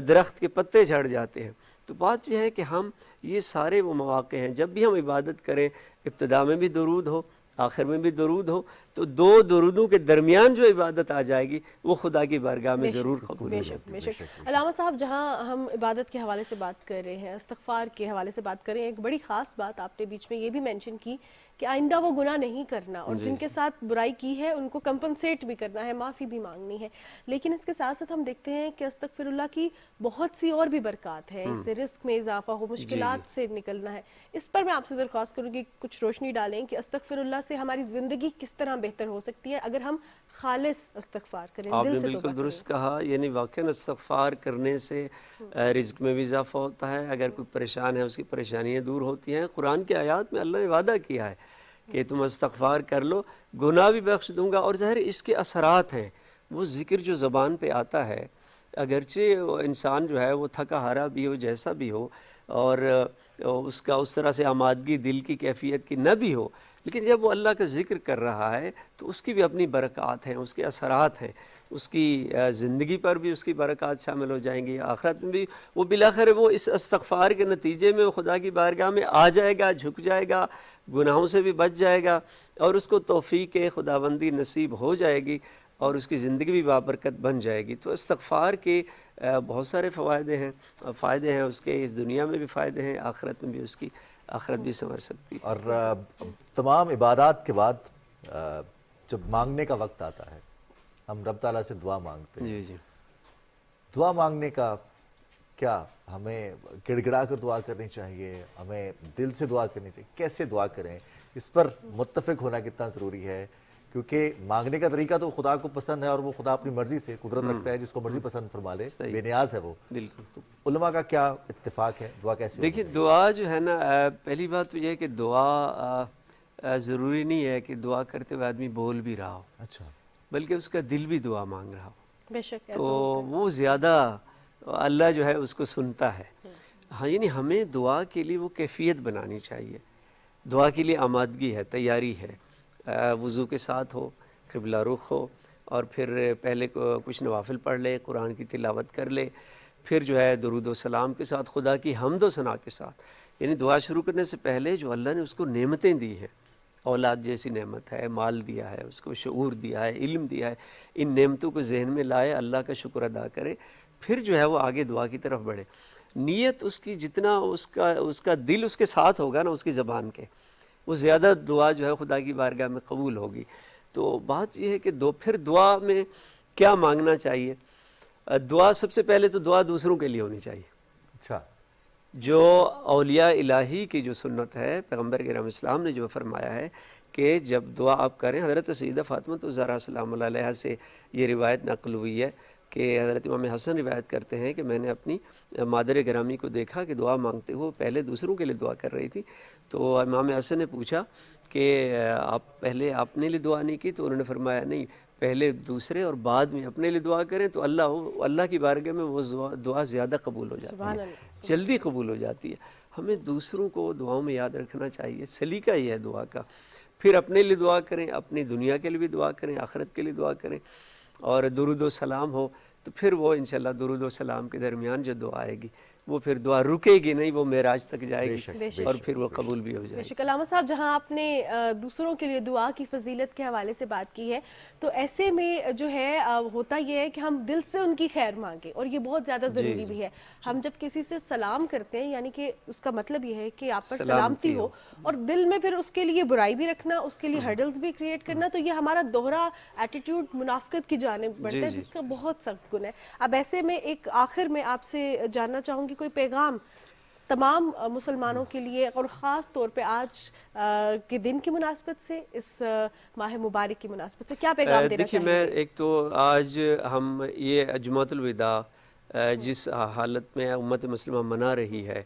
درخت کے پتے جھڑ جاتے ہیں۔ تو بات یہ ہے کہ ہم یہ سارے وہ مواقع ہیں جب بھی ہم عبادت کریں، ابتدا میں بھی درود ہو، آخر میں بھی درود ہو، تو دو درودوں کے درمیان جو عبادت آ جائے گی وہ خدا کی بارگاہ میں ضرور قبول ہو جائے گی۔ علامہ صاحب، جہاں ہم عبادت کے حوالے سے بات کر رہے ہیں، استغفار کے حوالے سے بات کر رہے ہیں، ایک بڑی خاص بات آپ نے بیچ میں یہ بھی مینشن کی کہ آئندہ وہ گناہ نہیں کرنا، اور جن کے ساتھ برائی کی ہے ان کو کمپنسیٹ بھی کرنا ہے، معافی بھی مانگنی ہے۔ لیکن اس کے ساتھ ساتھ ہم دیکھتے ہیں کہ استغفر اللہ کی بہت سی اور بھی برکات ہیں، اس سے رزق میں اضافہ ہو، مشکلات سے نکلنا ہے۔ اس پر میں آپ سے درخواست کروں گی کچھ روشنی ڈالیں کہ استغفر اللہ سے ہماری زندگی کس طرح بہتر ہو سکتی ہے اگر ہم خالص استغفار کریں، آپ دل نے سے توبہ بالکل کریں۔ درست کہا، یعنی واقعاً استغفار کرنے سے رزق میں بھی اضافہ ہوتا ہے، اگر کوئی پریشان ہے اس کی پریشانیاں دور ہوتی ہیں۔ قرآن کی آیات میں اللہ نے وعدہ کیا ہے کہ تم استغفار کر لو گناہ بھی بخش دوں گا، اور ظاہر اس کے اثرات ہیں، وہ ذکر جو زبان پہ آتا ہے، اگرچہ وہ انسان جو ہے وہ تھکا ہارا بھی ہو، جیسا بھی ہو، اور اس کا اس طرح سے آمادگی دل کی کیفیت کی نہ بھی ہو، لیکن جب وہ اللہ کا ذکر کر رہا ہے تو اس کی بھی اپنی برکات ہیں، اس کے اثرات ہیں، اس کی زندگی پر بھی اس کی برکات شامل ہو جائیں گی، آخرت میں بھی وہ بالآخر وہ اس استغفار کے نتیجے میں وہ خدا کی بارگاہ میں آ جائے گا، جھک جائے گا، گناہوں سے بھی بچ جائے گا، اور اس کو توفیق خداوندی نصیب ہو جائے گی، اور اس کی زندگی بھی بابرکت بن جائے گی۔ تو استغفار کے بہت سارے فائدے ہیں اس کے، اس دنیا میں بھی فائدے ہیں، آخرت میں بھی اس کی آخرت بھی سنور سکتی ہے۔ اور تمام عبادات کے بعد جب مانگنے کا وقت آتا ہے ہم رب تعالیٰ سے دعا مانگتے ہیں، جی جی، دعا مانگنے کا کیا ہمیں گڑ گڑا کر دعا کرنی چاہیے، ہمیں دل سے دعا کرنی چاہیے، کیسے دعا کریں، اس پر متفق ہونا کتنا ضروری ہے؟ کیونکہ مانگنے کا طریقہ تو خدا کو پسند ہے، اور وہ خدا اپنی مرضی سے قدرت رکھتا ہے، جس کو مرضی پسند فرما لے، بے نیاز ہے وہ۔ بالکل۔ تو علماء کا کیا اتفاق ہے، دعا کیسے؟ دیکھیے دعا جو ہے نا، پہلی بات تو یہ ہے کہ دعا ضروری نہیں ہے کہ دعا کرتے ہوئے آدمی بول بھی رہا ہو، اچھا، بلکہ اس کا دل بھی دعا مانگ رہا ہو، بے شک تو وہ زیادہ اللہ جو ہے اس کو سنتا ہے۔ ہاں، یعنی ہمیں دعا کے لیے وہ کیفیت بنانی چاہیے، دعا کے لیے آمادگی ہے، تیاری ہے، وضو کے ساتھ ہو، قبلہ رخ ہو، اور پھر پہلے کچھ نوافل پڑھ لے، قرآن کی تلاوت کر لے، پھر جو ہے درود و سلام کے ساتھ، خدا کی حمد و ثنا کے ساتھ، یعنی دعا شروع کرنے سے پہلے جو اللہ نے اس کو نعمتیں دی ہیں، اولاد جیسی نعمت ہے، مال دیا ہے، اس کو شعور دیا ہے، علم دیا ہے، ان نعمتوں کو ذہن میں لائے، اللہ کا شکر ادا کرے، پھر جو ہے وہ آگے دعا کی طرف بڑھے۔ نیت اس کی جتنا اس کا دل اس کے ساتھ ہوگا نا، اس کی زبان کے، وہ زیادہ دعا جو ہے خدا کی بارگاہ میں قبول ہوگی۔ تو بات یہ ہے کہ پھر دعا میں کیا مانگنا چاہیے؟ دعا سب سے پہلے تو دعا دوسروں کے لیے ہونی چاہیے۔ اچھا، جو اولیاء الہی کی جو سنت ہے، پیغمبر کریم اسلام نے جو فرمایا ہے کہ جب دعا آپ کریں، حضرت سیدہ فاطمہ الزہرا سلام اللہ علیہا سے یہ روایت نقل ہوئی ہے کہ حضرت امام حسن روایت کرتے ہیں کہ میں نے اپنی مادر گرامی کو دیکھا کہ دعا مانگتے ہوئے پہلے دوسروں کے لیے دعا کر رہی تھی، تو امام حسن نے پوچھا کہ آپ پہلے اپنے لیے دعا نہیں کی؟ تو انہوں نے فرمایا نہیں، پہلے دوسرے اور بعد میں اپنے لیے دعا کریں تو اللہ کی بارگاہ میں وہ دعا زیادہ قبول ہو جاتی ہے، جلدی قبول ہو جاتی ہے۔ ہمیں دوسروں کو دعاؤں میں یاد رکھنا چاہیے، سلیقہ یہ ہے دعا کا۔ پھر اپنے لیے دعا کریں، اپنی دنیا کے لیے بھی دعا کریں، آخرت کے لیے دعا کریں، اور درود و سلام ہو تو پھر وہ انشاءاللہ درود و سلام کے درمیان جو دعا آئے گی وہ پھر دعا رکے گی نہیں، وہ معراج تک جائے بے گی شک، بے اور شک، پھر وہ بے قبول بھی ہو جائے بے گی۔ شک۔ علامہ صاحب، جہاں آپ نے دوسروں کے لیے دعا کی فضیلت کے حوالے سے بات کی ہے، تو ایسے میں جو ہے ہوتا یہ ہے کہ ہم دل سے ان کی خیر مانگیں، اور یہ بہت زیادہ ضروری بھی ہے۔ ہم جب کسی سے سلام کرتے ہیں، یعنی کہ اس کا مطلب یہ ہے کہ آپ پر سلامتی ہو، اور دل میں پھر اس کے لیے برائی بھی رکھنا، اس کے لیے ہرڈلز بھی کریٹ کرنا، تو یہ ہمارا دوہرا ایٹیٹیوڈ منافقت کی جانب بڑھتا ہے، جس کا بہت سخت گناہ ہے۔ اب ایسے میں ایک آخر میں آپ سے جاننا چاہوں گی کوئی پیغام تمام مسلمانوں کے لیے، اور خاص طور پہ آج کے دن کی مناسبت سے، اس ماہ مبارک کی مناسبت سے کیا پیغام دینا دیکھیے، چاہیں میں گے؟ ایک تو آج ہم یہ جمعۃ الوداع جس حالت میں امت مسلمہ منا رہی ہے،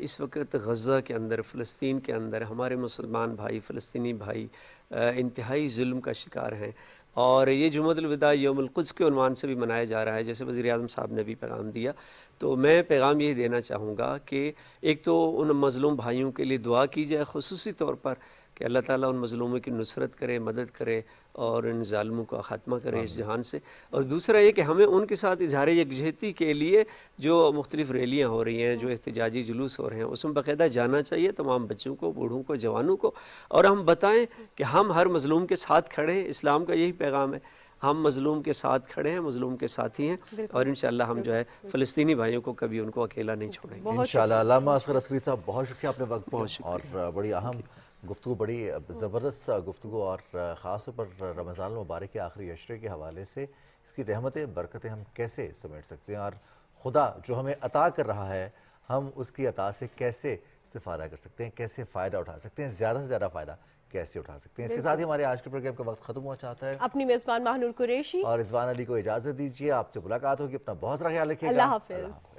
اس وقت غزہ کے اندر، فلسطین کے اندر ہمارے مسلمان بھائی، فلسطینی بھائی انتہائی ظلم کا شکار ہیں، اور یہ جمعۃ الوداع یوم القدس کے عنوان سے بھی منایا جا رہا ہے، جیسے وزیر اعظم صاحب نے بھی پیغام دیا۔ تو میں پیغام یہ دینا چاہوں گا کہ ایک تو ان مظلوم بھائیوں کے لیے دعا کی جائے خصوصی طور پر، کہ اللہ تعالیٰ ان مظلوموں کی نصرت کرے، مدد کرے، اور ان ظالموں کا خاتمہ کرے اس جہان سے۔ اور دوسرا یہ کہ ہمیں ان کے ساتھ اظہار یکجہتی کے لیے جو مختلف ریلیاں ہو رہی ہیں، جو احتجاجی جلوس ہو رہے ہیں، اس میں باقاعدہ جانا چاہیے تمام بچوں کو، بوڑھوں کو، جوانوں کو، اور ہم بتائیں کہ ہم ہر مظلوم کے ساتھ کھڑے ہیں۔ اسلام کا یہی پیغام ہے، ہم مظلوم کے ساتھ کھڑے ہیں، مظلوم کے ساتھی ہیں، اور انشاءاللہ ہم جو ہے فلسطینی بھائیوں کو کبھی ان کو اکیلا نہیں چھوڑیں گے انشاءاللہ۔ علامہ اصغر عسکری صاحب، بہت شکریہ اپنے وقت دیا، اور بڑی اہم گفتگو، بڑی زبردست گفتگو، اور خاص طور پر رمضان المبارک کے آخری عشرے کے حوالے سے اس کی رحمتیں، برکتیں ہم کیسے سمیٹ سکتے ہیں، اور خدا جو ہمیں عطا کر رہا ہے ہم اس کی عطا سے کیسے استفادہ کر سکتے ہیں، کیسے فائدہ اٹھا سکتے ہیں، زیادہ سے زیادہ فائدہ کیسے اٹھا سکتے ہیں۔ اس کے ساتھ ہی ہمارے آج کے پروگرام کا وقت ختم ہوا چاہتا ہے۔ اپنی میزبان ماہنور قریشی اور رضوان علی کو اجازت دیجیے، آپ سے ملاقات ہوگی، اپنا بہت سارا خیال رکھیے گا۔ اللہ حافظ۔